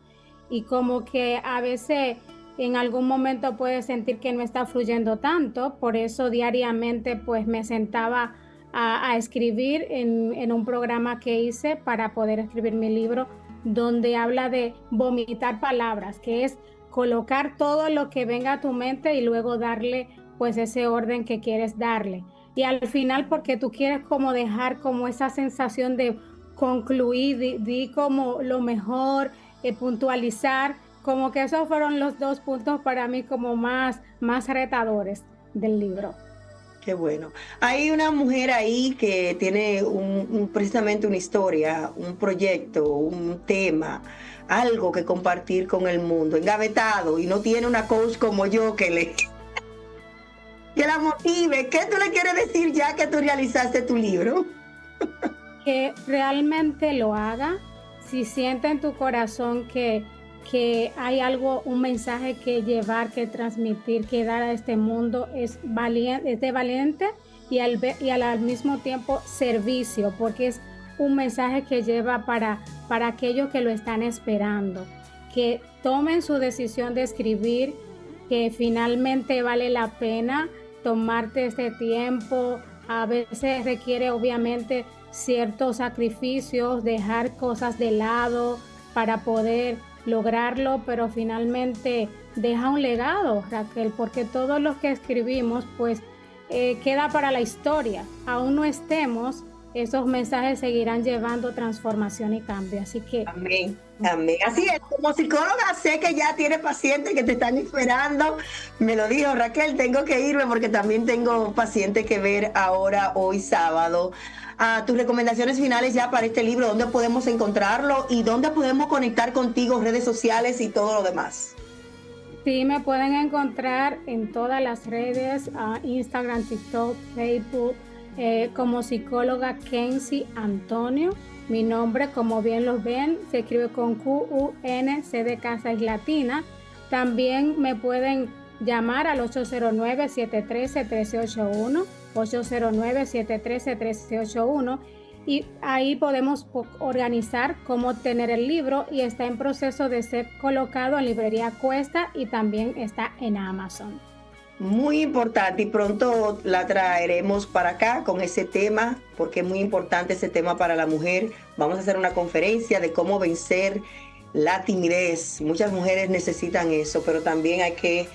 y como que a veces en algún momento puedes sentir que no está fluyendo tanto, por eso diariamente pues me sentaba a escribir en un programa que hice para poder escribir mi libro, donde habla de vomitar palabras, que es colocar todo lo que venga a tu mente y luego darle pues ese orden que quieres darle. Y al final, porque tú quieres como dejar como esa sensación de concluir, di como lo mejor, puntualizar, como que esos fueron los 2 puntos para mí como más retadores del libro. Qué bueno. Hay una mujer ahí que tiene precisamente una historia, un proyecto, un tema, algo que compartir con el mundo, engavetado, y no tiene una coach como yo que la motive. ¿Qué tú le quieres decir ya que tú realizaste tu libro? Que realmente lo haga. Si siente en tu corazón que hay algo, un mensaje que llevar, que transmitir, que dar a este mundo, es de valiente y al mismo tiempo servicio, porque es un mensaje que lleva para aquellos que lo están esperando. Que tomen su decisión de escribir, que finalmente vale la pena tomarte este tiempo. A veces requiere obviamente ciertos sacrificios, dejar cosas de lado, para poder lograrlo, pero finalmente deja un legado, Raquel, porque todo lo que escribimos pues queda para la historia. Aún no estemos, esos mensajes seguirán llevando transformación y cambio, así que... Amén, amén. Así es, como psicóloga sé que ya tiene pacientes que te están esperando. Me lo dijo Raquel, tengo que irme porque también tengo pacientes que ver ahora, hoy sábado. Tus recomendaciones finales ya para este libro, ¿dónde podemos encontrarlo y dónde podemos conectar contigo, redes sociales y todo lo demás? Sí, me pueden encontrar en todas las redes, Instagram, TikTok, Facebook, como psicóloga Kenzie Antonio. Mi nombre, como bien lo ven, se escribe con Q-U-N, C de casa y latina. También me pueden llamar al 809-713-1381, 809-713-1381, y ahí podemos organizar cómo obtener el libro, y está en proceso de ser colocado en librería Cuesta y también está en Amazon. Muy importante, y pronto la traeremos para acá con ese tema, porque es muy importante ese tema para la mujer. Vamos a hacer una conferencia de cómo vencer la timidez. Muchas mujeres necesitan eso, pero también hay que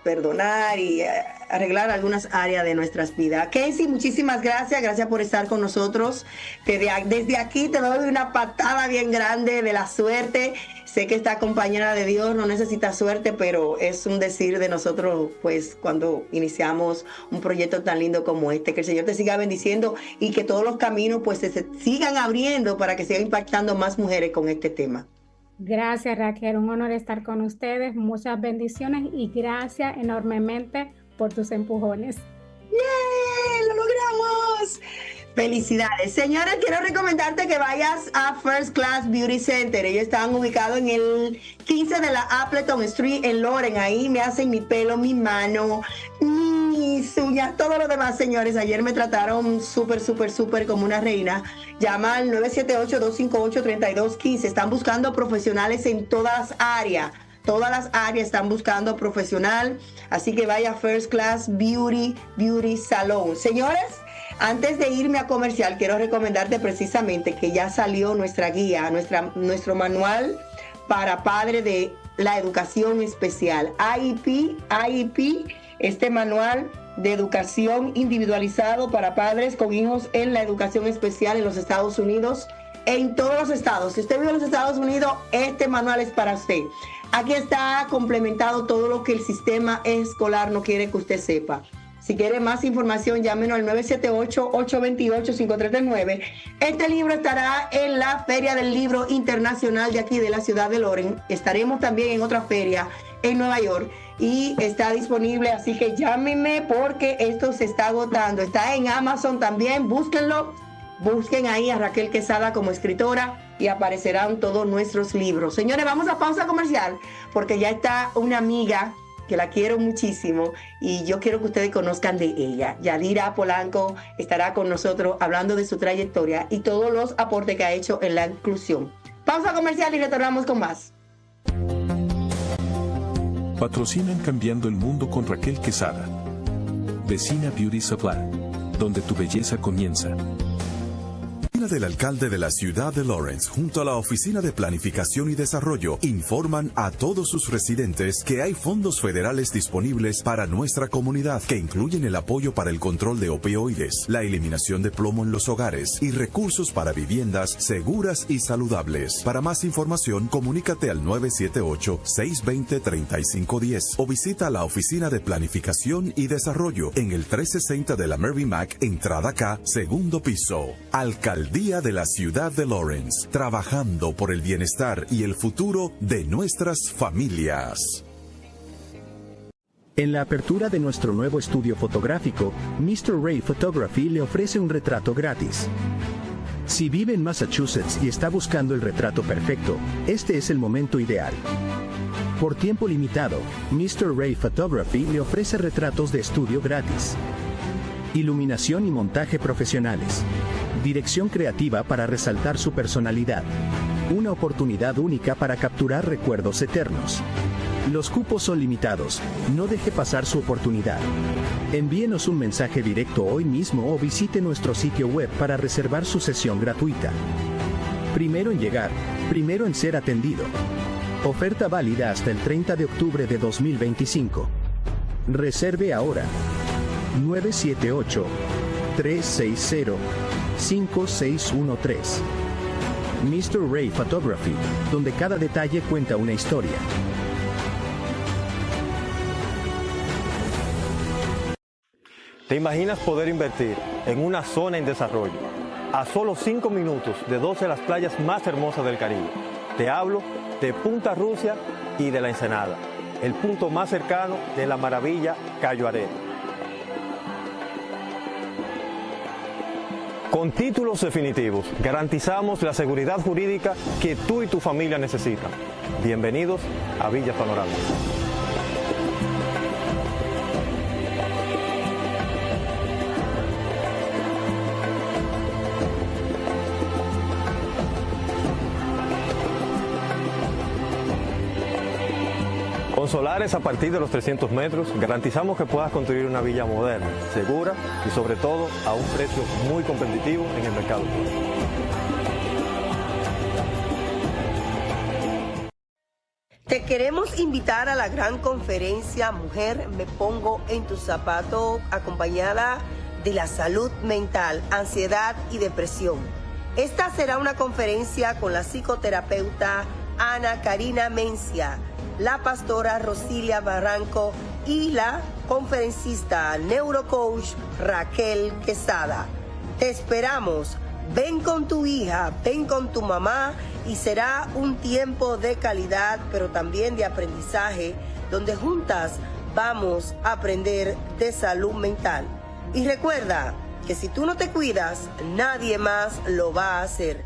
perdonar y arreglar algunas áreas de nuestras vidas. Kenzie, muchísimas gracias. Gracias por estar con nosotros. Desde aquí te doy una patada bien grande de la suerte. Sé que está acompañada de Dios, no necesita suerte, pero es un decir de nosotros, pues, cuando iniciamos un proyecto tan lindo como este. Que el Señor te siga bendiciendo y que todos los caminos, pues, se sigan abriendo para que sigan impactando más mujeres con este tema. Gracias, Raquel. Un honor estar con ustedes. Muchas bendiciones y gracias enormemente por tus empujones. ¡Bien! ¡Lo logramos! Felicidades. Señores, quiero recomendarte que vayas a First Class Beauty Center. Ellos están ubicados en el 15 de la Appleton Street en Loren. Ahí me hacen mi pelo, mi mano, mis uñas, todo lo demás, señores. Ayer me trataron súper como una reina. Llama al 978-258-3215. Están buscando profesionales en todas las áreas. Todas las áreas están buscando profesional. Así que vaya a First Class Beauty Salon. Señores, antes de irme a comercial, quiero recomendarte precisamente que ya salió nuestra guía, nuestro manual para padres de la educación especial. IEP, este manual de educación individualizado para padres con hijos en la educación especial en los Estados Unidos, en todos los estados. Si usted vive en los Estados Unidos, este manual es para usted. Aquí está complementado todo lo que el sistema escolar no quiere que usted sepa. Si quiere más información, llámenos al 978-828-5339. Este libro estará en la Feria del Libro Internacional de aquí de la ciudad de Loren. Estaremos también en otra feria en Nueva York y está disponible, así que llámenme porque esto se está agotando. Está en Amazon también, búsquenlo. Busquen ahí a Raquel Quesada como escritora y aparecerán todos nuestros libros. Señores, vamos a pausa comercial porque ya está una amiga que la quiero muchísimo y yo quiero que ustedes conozcan de ella. Yadira Polanco estará con nosotros hablando de su trayectoria y todos los aportes que ha hecho en la inclusión. Pausa comercial y retornamos con más. Patrocinan Cambiando el Mundo con Raquel Quesada. Vecina Beauty Supply, donde tu belleza comienza. Del alcalde de la ciudad de Lawrence junto a la Oficina de Planificación y Desarrollo informan a todos sus residentes que hay fondos federales disponibles para nuestra comunidad que incluyen el apoyo para el control de opioides, la eliminación de plomo en los hogares y recursos para viviendas seguras y saludables. Para más información, comunícate al 978-620-3510 o visita la Oficina de Planificación y Desarrollo en el 360 de la Mary Mac, entrada K, segundo piso. Alcaldía de la ciudad de Lawrence, trabajando por el bienestar y el futuro de nuestras familias. En la apertura de nuestro nuevo estudio fotográfico, Mr. Ray Photography le ofrece un retrato gratis. Si vive en Massachusetts y está buscando el retrato perfecto, este es el momento ideal. Por tiempo limitado, Mr. Ray Photography le ofrece retratos de estudio gratis. Iluminación y montaje profesionales. Dirección creativa para resaltar su personalidad. Una oportunidad única para capturar recuerdos eternos. Los cupos son limitados. No deje pasar su oportunidad. Envíenos un mensaje directo hoy mismo o visite nuestro sitio web para reservar su sesión gratuita. Primero en llegar, primero en ser atendido. Oferta válida hasta el 30 de octubre de 2025. Reserve ahora. 978-360-5613. Mr. Ray Photography, donde cada detalle cuenta una historia. ¿Te imaginas poder invertir en una zona en desarrollo a solo 5 minutos de 12 de las playas más hermosas del Caribe? Te hablo de Punta Rusia y de La Ensenada, el punto más cercano de la maravilla Cayo Arena. Con títulos definitivos, garantizamos la seguridad jurídica que tú y tu familia necesitan. Bienvenidos a Villa Panorama. Con solares a partir de los 300 metros, garantizamos que puedas construir una villa moderna, segura y sobre todo a un precio muy competitivo en el mercado. Te queremos invitar a la gran conferencia Mujer, me pongo en tu zapato, acompañada de la salud mental, ansiedad y depresión. Esta será una conferencia con la psicoterapeuta Ana Karina Mencia, la pastora Rosilia Barranco y la conferencista neurocoach Raquel Quesada. Te esperamos. Ven con tu hija, ven con tu mamá y será un tiempo de calidad, pero también de aprendizaje, donde juntas vamos a aprender de salud mental. Y recuerda que si tú no te cuidas, nadie más lo va a hacer.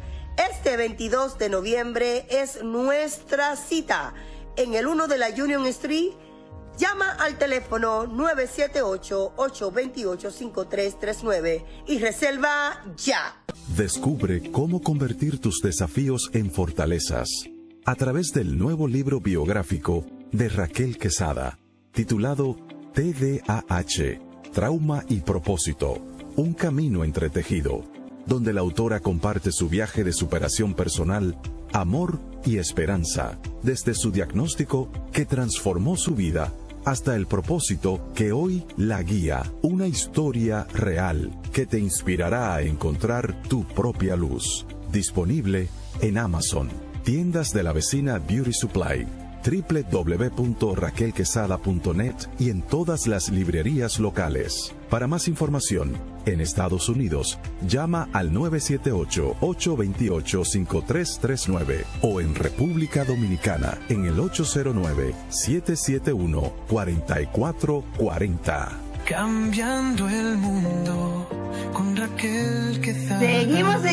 Este 22 de noviembre es nuestra cita en el 1 de la Union Street. Llama al teléfono 978-828-5339 y reserva ya. Descubre cómo convertir tus desafíos en fortalezas a través del nuevo libro biográfico de Raquel Quesada, titulado TDAH, Trauma y Propósito, un camino entretejido, donde la autora comparte su viaje de superación personal, amor y esperanza, desde su diagnóstico que transformó su vida hasta el propósito que hoy la guía, una historia real que te inspirará a encontrar tu propia luz. Disponible en Amazon, tiendas de la vecina Beauty Supply, www.raquelquesada.net y en todas las librerías locales. Para más información, en Estados Unidos, llama al 978-828-5339 o en República Dominicana en el 809-771-4440. Cambiando el mundo con Raquel Quesada. Seguimos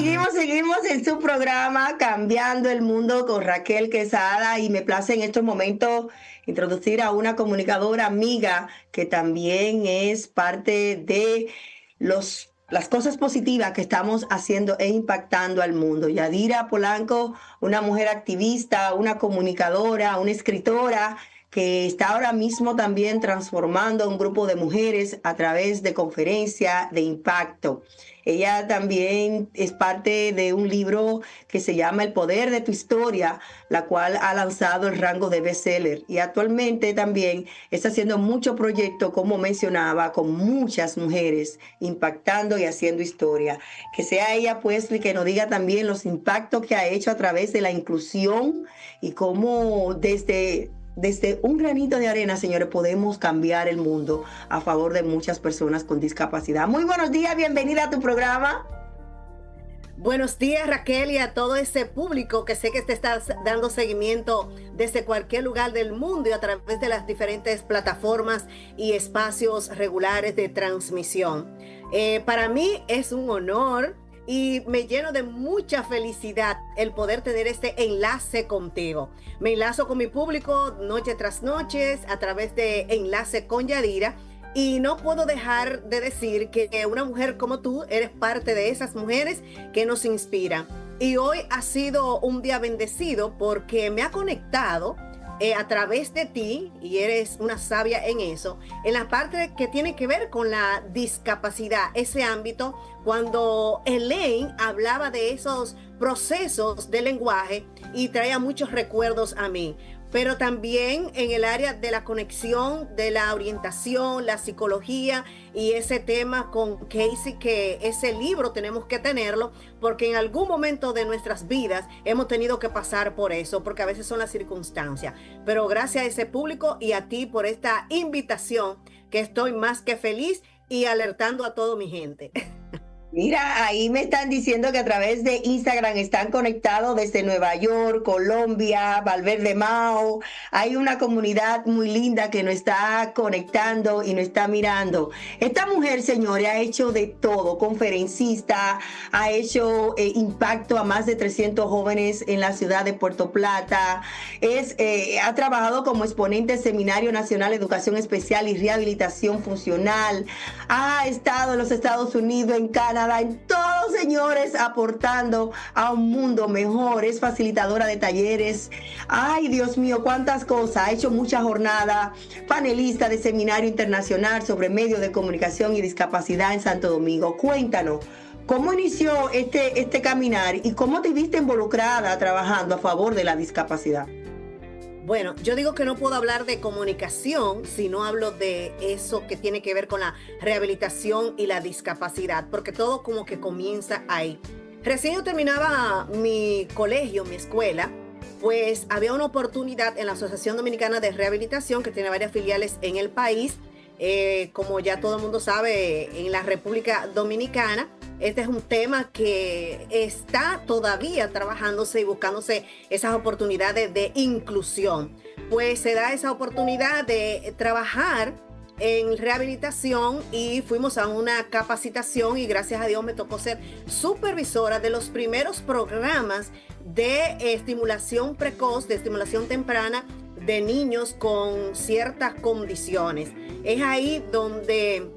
en su programa Cambiando el Mundo con Raquel Quesada, y me place en estos momentos introducir a una comunicadora amiga que también es parte de las cosas positivas que estamos haciendo e impactando al mundo. Yadira Polanco, una mujer activista, una comunicadora, una escritora, que está ahora mismo también transformando a un grupo de mujeres a través de conferencias de impacto. Ella también es parte de un libro que se llama El Poder de tu Historia, la cual ha lanzado el rango de bestseller. Y actualmente también está haciendo muchos proyectos, como mencionaba, con muchas mujeres, impactando y haciendo historia. Que sea ella, pues, y que nos diga también los impactos que ha hecho a través de la inclusión y cómo desde un granito de arena, señores, podemos cambiar el mundo a favor de muchas personas con discapacidad. Muy buenos días, bienvenida a tu programa. Buenos días, Raquel, y a todo ese público que sé que te está dando seguimiento desde cualquier lugar del mundo y a través de las diferentes plataformas y espacios regulares de transmisión. Para mí es un honor y me lleno de mucha felicidad el poder tener este enlace contigo. Me enlazo con mi público noche tras noche a través de Enlace con Yadira, y no puedo dejar de decir que una mujer como tú eres parte de esas mujeres que nos inspiran. Y hoy ha sido un día bendecido porque me ha conectado a través de ti, y eres una sabia en eso, en la parte que tiene que ver con la discapacidad, ese ámbito, cuando Elaine hablaba de esos procesos de lenguaje y traía muchos recuerdos a mí. Pero también en el área de la conexión, de la orientación, la psicología y ese tema con Casey, que ese libro tenemos que tenerlo, porque en algún momento de nuestras vidas hemos tenido que pasar por eso, porque a veces son las circunstancias. Pero gracias a ese público y a ti por esta invitación, que estoy más que feliz y alertando a toda mi gente. Mira, ahí me están diciendo que a través de Instagram están conectados desde Nueva York, Colombia, Valverde Mao. Hay una comunidad muy linda que nos está conectando y nos está mirando. Esta mujer, señores, ha hecho de todo, conferencista, ha hecho impacto a más de 300 jóvenes en la ciudad de Puerto Plata. Ha trabajado como exponente del Seminario Nacional de Educación Especial y Rehabilitación Funcional. Ha estado en los Estados Unidos, en Canadá, en todos, señores, aportando a un mundo mejor. Es facilitadora de talleres. Ay, Dios mío, cuántas cosas. Ha hecho mucha jornada. Panelista de Seminario Internacional sobre Medios de Comunicación y Discapacidad en Santo Domingo. Cuéntanos, ¿cómo inició este caminar y cómo te viste involucrada trabajando a favor de la discapacidad? Bueno, yo digo que no puedo hablar de comunicación si no hablo de eso que tiene que ver con la rehabilitación y la discapacidad, porque todo como que comienza ahí. Recién yo terminaba mi colegio, mi escuela, pues había una oportunidad en la Asociación Dominicana de Rehabilitación, que tiene varias filiales en el país. Como ya todo el mundo sabe, en la República Dominicana, este es un tema que está todavía trabajándose y buscándose esas oportunidades de inclusión. Pues se da esa oportunidad de trabajar en rehabilitación y fuimos a una capacitación y gracias a Dios me tocó ser supervisora de los primeros programas de estimulación precoz, de estimulación temprana de niños con ciertas condiciones. Es ahí donde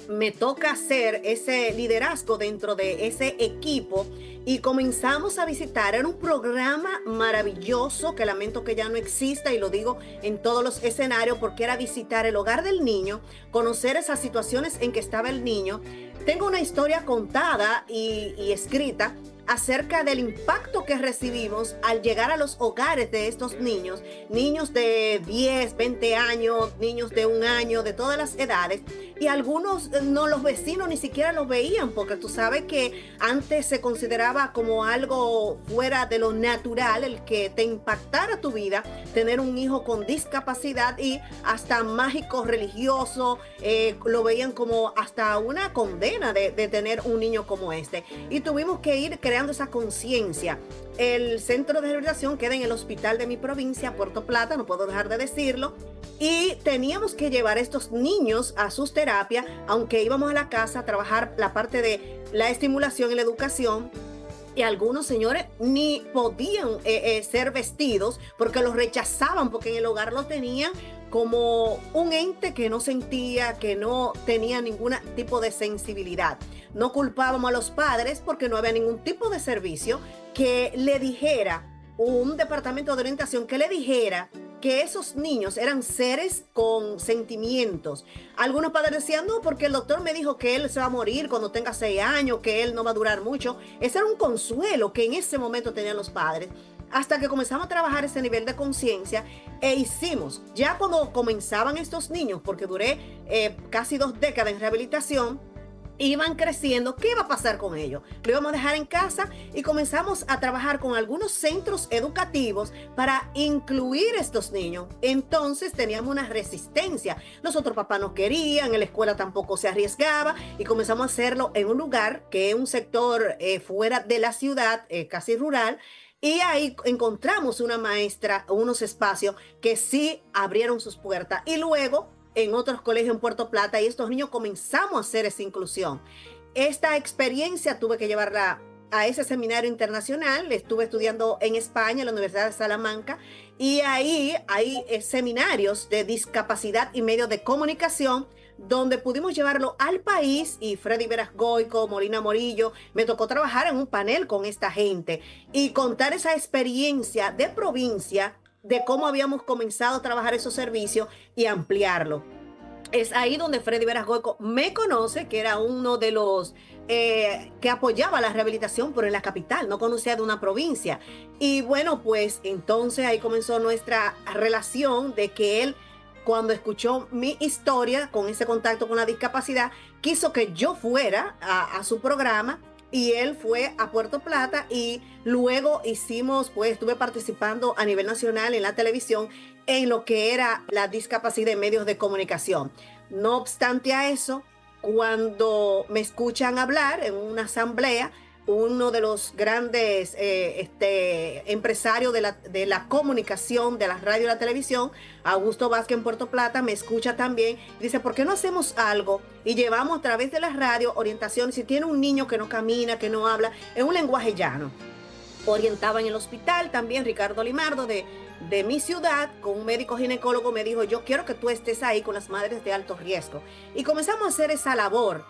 me toca hacer ese liderazgo dentro de ese equipo y comenzamos a visitar. Era un programa maravilloso que lamento que ya no exista y lo digo en todos los escenarios, porque era visitar el hogar del niño, conocer esas situaciones en que estaba el niño. Tengo una historia contada y escrita acerca del impacto que recibimos al llegar a los hogares de estos niños, niños de 10, 20 años, niños de 1 año, de todas las edades, y algunos no, los vecinos ni siquiera los veían, porque tú sabes que antes se consideraba como algo fuera de lo natural el que te impactara tu vida, tener un hijo con discapacidad, y hasta mágico religioso, lo veían como hasta una condena de tener un niño como este, y tuvimos que ir creando esa conciencia. El centro de rehabilitación queda en el hospital de mi provincia, Puerto Plata, no puedo dejar de decirlo, y teníamos que llevar a estos niños a sus terapias, aunque íbamos a la casa a trabajar la parte de la estimulación y la educación. Y algunos señores ni podían ser vestidos porque los rechazaban, porque en el hogar lo tenían como un ente que no sentía, que no tenía ningún tipo de sensibilidad. No culpábamos a los padres porque no había ningún tipo de servicio que le dijera, un departamento de orientación que le dijera que esos niños eran seres con sentimientos. Algunos padres decían, no, porque el doctor me dijo que él se va a morir cuando tenga 6 años, que él no va a durar mucho. Ese era un consuelo que en ese momento tenían los padres. Hasta que comenzamos a trabajar ese nivel de conciencia e hicimos, ya cuando comenzaban estos niños, porque duré casi 2 décadas en rehabilitación, iban creciendo, ¿qué iba a pasar con ellos? Lo íbamos a dejar en casa y comenzamos a trabajar con algunos centros educativos para incluir a estos niños. Entonces teníamos una resistencia. Los otros papás no querían, en la escuela tampoco se arriesgaba y comenzamos a hacerlo en un lugar que es un sector fuera de la ciudad, casi rural. Y ahí encontramos una maestra, unos espacios que sí abrieron sus puertas. Y luego en otros colegios en Puerto Plata, y estos niños comenzamos a hacer esa inclusión. Esta experiencia tuve que llevarla a ese seminario internacional. Estuve estudiando en España, en la Universidad de Salamanca, y ahí hay seminarios de discapacidad y medios de comunicación donde pudimos llevarlo al país, y Freddy Veras Goico, Molina Morillo, me tocó trabajar en un panel con esta gente y contar esa experiencia de provincia de cómo habíamos comenzado a trabajar esos servicios y ampliarlo. Es ahí donde Freddy Veras Goico me conoce, que era uno de los que apoyaba la rehabilitación, pero en la capital, no conocía de una provincia. Y bueno, pues entonces ahí comenzó nuestra relación de que él, cuando escuchó mi historia con ese contacto con la discapacidad, quiso que yo fuera a su programa, y él fue a Puerto Plata y luego estuve participando a nivel nacional en la televisión en lo que era la discapacidad en medios de comunicación. No obstante a eso, cuando me escuchan hablar en una asamblea, uno de los grandes empresarios de la comunicación, de la radio y la televisión, Augusto Vázquez en Puerto Plata, me escucha también. Dice, ¿por qué no hacemos algo? Y llevamos a través de la radio orientación. Si tiene un niño que no camina, que no habla, en un lenguaje llano. Orientaba en el hospital también Ricardo Limardo de mi ciudad, con un médico ginecólogo, me dijo, yo quiero que tú estés ahí con las madres de alto riesgo. Y comenzamos a hacer esa labor.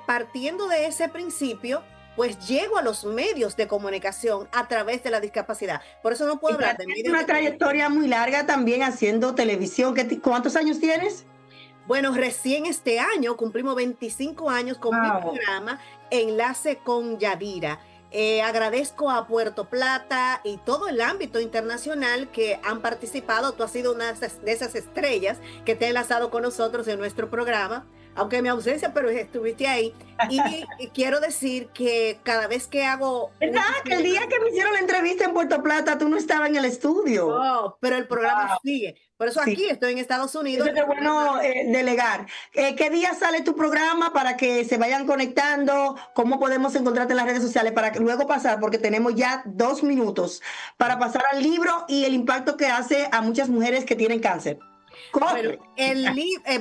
Partiendo de ese principio, pues llego a los medios de comunicación a través de la discapacidad. Por eso no puedo hablar de medios. Una trayectoria muy larga también haciendo televisión. ¿Cuántos años tienes? Bueno, recién este año cumplimos 25 años con mi programa Enlace con Yadira. Agradezco a Puerto Plata y todo el ámbito internacional que han participado. Tú has sido una de esas estrellas que te ha enlazado con nosotros en nuestro programa, aunque en mi ausencia, pero estuviste ahí. Y quiero decir que cada vez que hago... ¿Verdad? Que el día que me hicieron la entrevista en Puerto Plata, tú no estabas en el estudio. No, pero el programa sigue. Por eso aquí estoy en Estados Unidos. Es bueno delegar. ¿Qué día sale tu programa para que se vayan conectando? ¿Cómo podemos encontrarte en las redes sociales para que luego pasar? Porque tenemos ya 2 minutos para pasar al libro y el impacto que hace a muchas mujeres que tienen cáncer.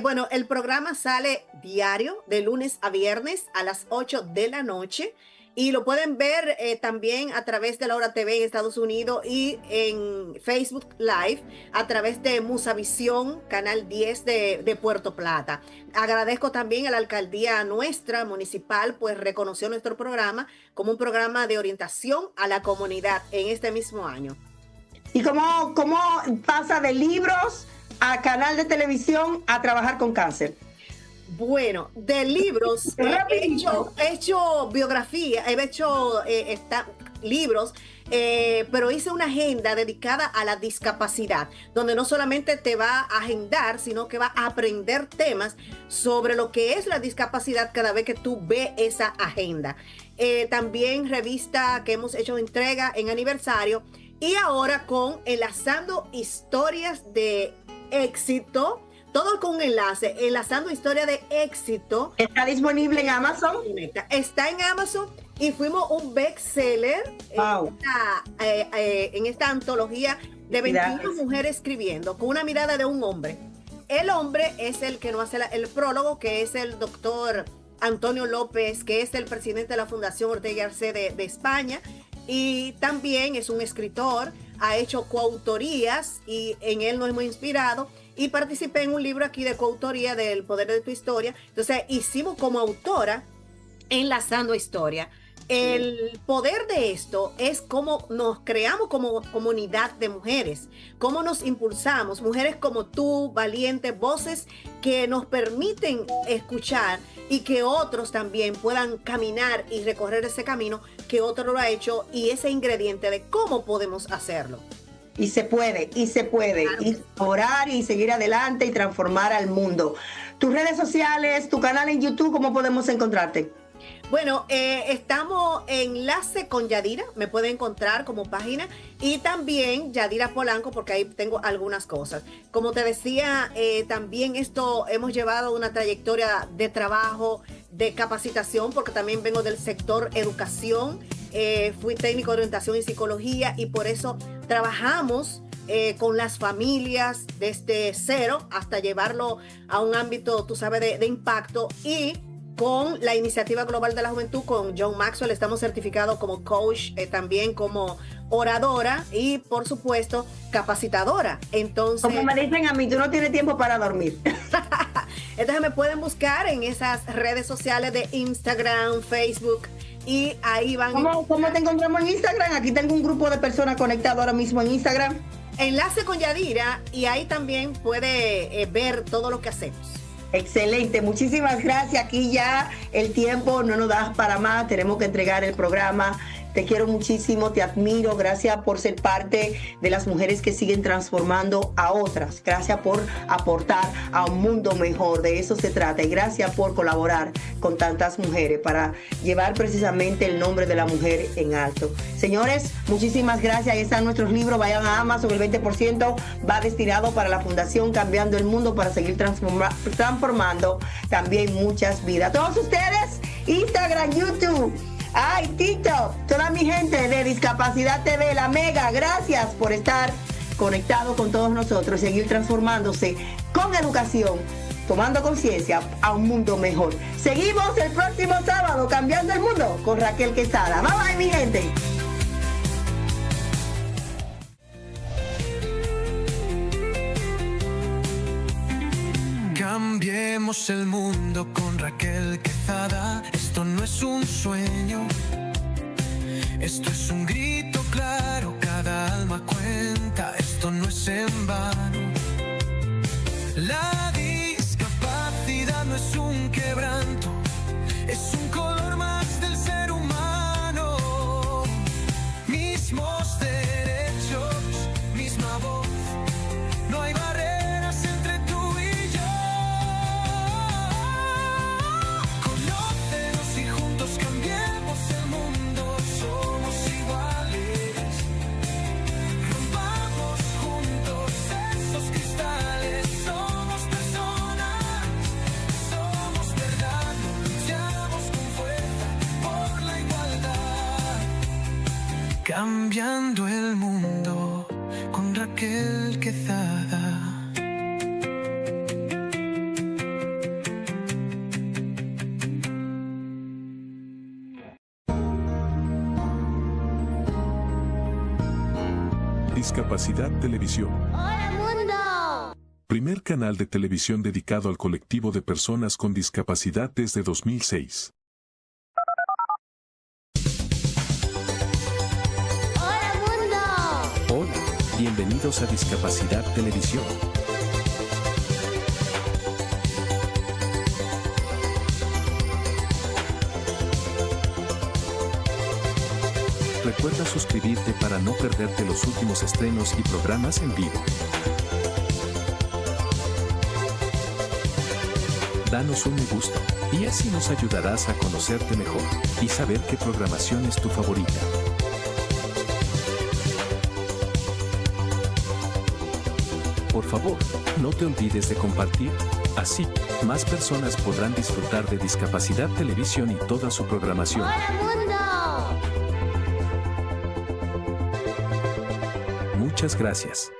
Bueno, el programa sale diario de lunes a viernes a las 8 de la noche y lo pueden ver también a través de la Hora TV en Estados Unidos y en Facebook Live a través de Musavisión, Canal 10 de Puerto Plata. Agradezco también a la alcaldía nuestra municipal, pues reconoció nuestro programa como un programa de orientación a la comunidad en este mismo año. ¿Y cómo pasa de libros a canal de televisión a trabajar con cáncer? Bueno, de libros he hecho biografía, he hecho libros, pero hice una agenda dedicada a la discapacidad, donde no solamente te va a agendar, sino que va a aprender temas sobre lo que es la discapacidad cada vez que tú ves esa agenda. También revista que hemos hecho entrega en aniversario y ahora con Enlazando Historias de Éxito, todo con un enlace, Enlazando Historia de Éxito. ¿Está disponible en Amazon? Está en Amazon y fuimos un bestseller en esta antología de 21 mujeres escribiendo con una mirada de un hombre. El hombre es el que nos hace el prólogo, que es el doctor Antonio López, que es el presidente de la Fundación Ortega Arce de España, y también es un escritor, ha hecho coautorías y en él nos hemos inspirado. Y participé en un libro aquí de coautoría del Poder de tu Historia. Entonces hicimos como autora Enlazando Historia. El poder de esto es cómo nos creamos como comunidad de mujeres, cómo nos impulsamos, mujeres como tú, valientes, voces que nos permiten escuchar y que otros también puedan caminar y recorrer ese camino que otro lo ha hecho, y ese ingrediente de cómo podemos hacerlo. Y se puede, claro, y orar y seguir adelante y transformar al mundo. Tus redes sociales, tu canal en YouTube, ¿cómo podemos encontrarte? Bueno, estamos en Enlace con Yadira, me pueden encontrar como página, y también Yadira Polanco, porque ahí tengo algunas cosas. Como te decía, también hemos llevado una trayectoria de trabajo, de capacitación, porque también vengo del sector educación, fui técnico de orientación y psicología, y por eso trabajamos con las familias desde cero hasta llevarlo a un ámbito, tú sabes, de impacto. Y con la Iniciativa Global de la Juventud, con John Maxwell, estamos certificados como coach, también como oradora y, por supuesto, capacitadora. Entonces, como me dicen a mí, tú no tienes tiempo para dormir. Entonces me pueden buscar en esas redes sociales de Instagram, Facebook, y ahí van. ¿Cómo te encontramos en Instagram? Aquí tengo un grupo de personas conectadas ahora mismo en Instagram. enlace con Yadira y ahí también puede ver todo lo que hacemos. Excelente, muchísimas gracias. Aquí ya el tiempo no nos da para más, tenemos que entregar el programa. Te quiero muchísimo, te admiro, gracias por ser parte de las mujeres que siguen transformando a otras. Gracias por aportar a un mundo mejor, de eso se trata. Y gracias por colaborar con tantas mujeres para llevar precisamente el nombre de la mujer en alto. Señores, muchísimas gracias. Ahí están nuestros libros, vayan a Amazon, el 20% va destinado para la Fundación Cambiando el Mundo para seguir transformando también muchas vidas. Todos ustedes, Instagram, YouTube, TikTok, toda mi gente de Discapacidad TV, la Mega, gracias por estar conectado con todos nosotros, seguir transformándose con educación, tomando conciencia a un mundo mejor. Seguimos el próximo sábado, Cambiando el Mundo, con Raquel Quesada. Bye bye, mi gente. Cambiemos el mundo con Raquel Quesada. Esto no es un sueño, esto es un grito claro. Cada alma cuenta, esto no es en vano. La discapacidad no es un quebranto, es un color más del ser humano. Mismos derechos, misma voz, no hay barreras entre tú y yo. Conócenos y juntos cambiemos el mundo. Somos iguales, rompamos juntos esos cristales. Somos personas, somos verdad, luchamos con fuerza por la igualdad. Cambiando el mundo con Raquel Quesada. Discapacidad Televisión. ¡Hola mundo! Primer canal de televisión dedicado al colectivo de personas con discapacidad desde 2006. ¡Hola mundo! Hola, bienvenidos a Discapacidad Televisión. Recuerda suscribirte para no perderte los últimos estrenos y programas en vivo. Danos un me gusta, y así nos ayudarás a conocerte mejor y saber qué programación es tu favorita. Por favor, no te olvides de compartir, así, más personas podrán disfrutar de Discapacidad Televisión y toda su programación. ¡Hola mundo! Muchas gracias.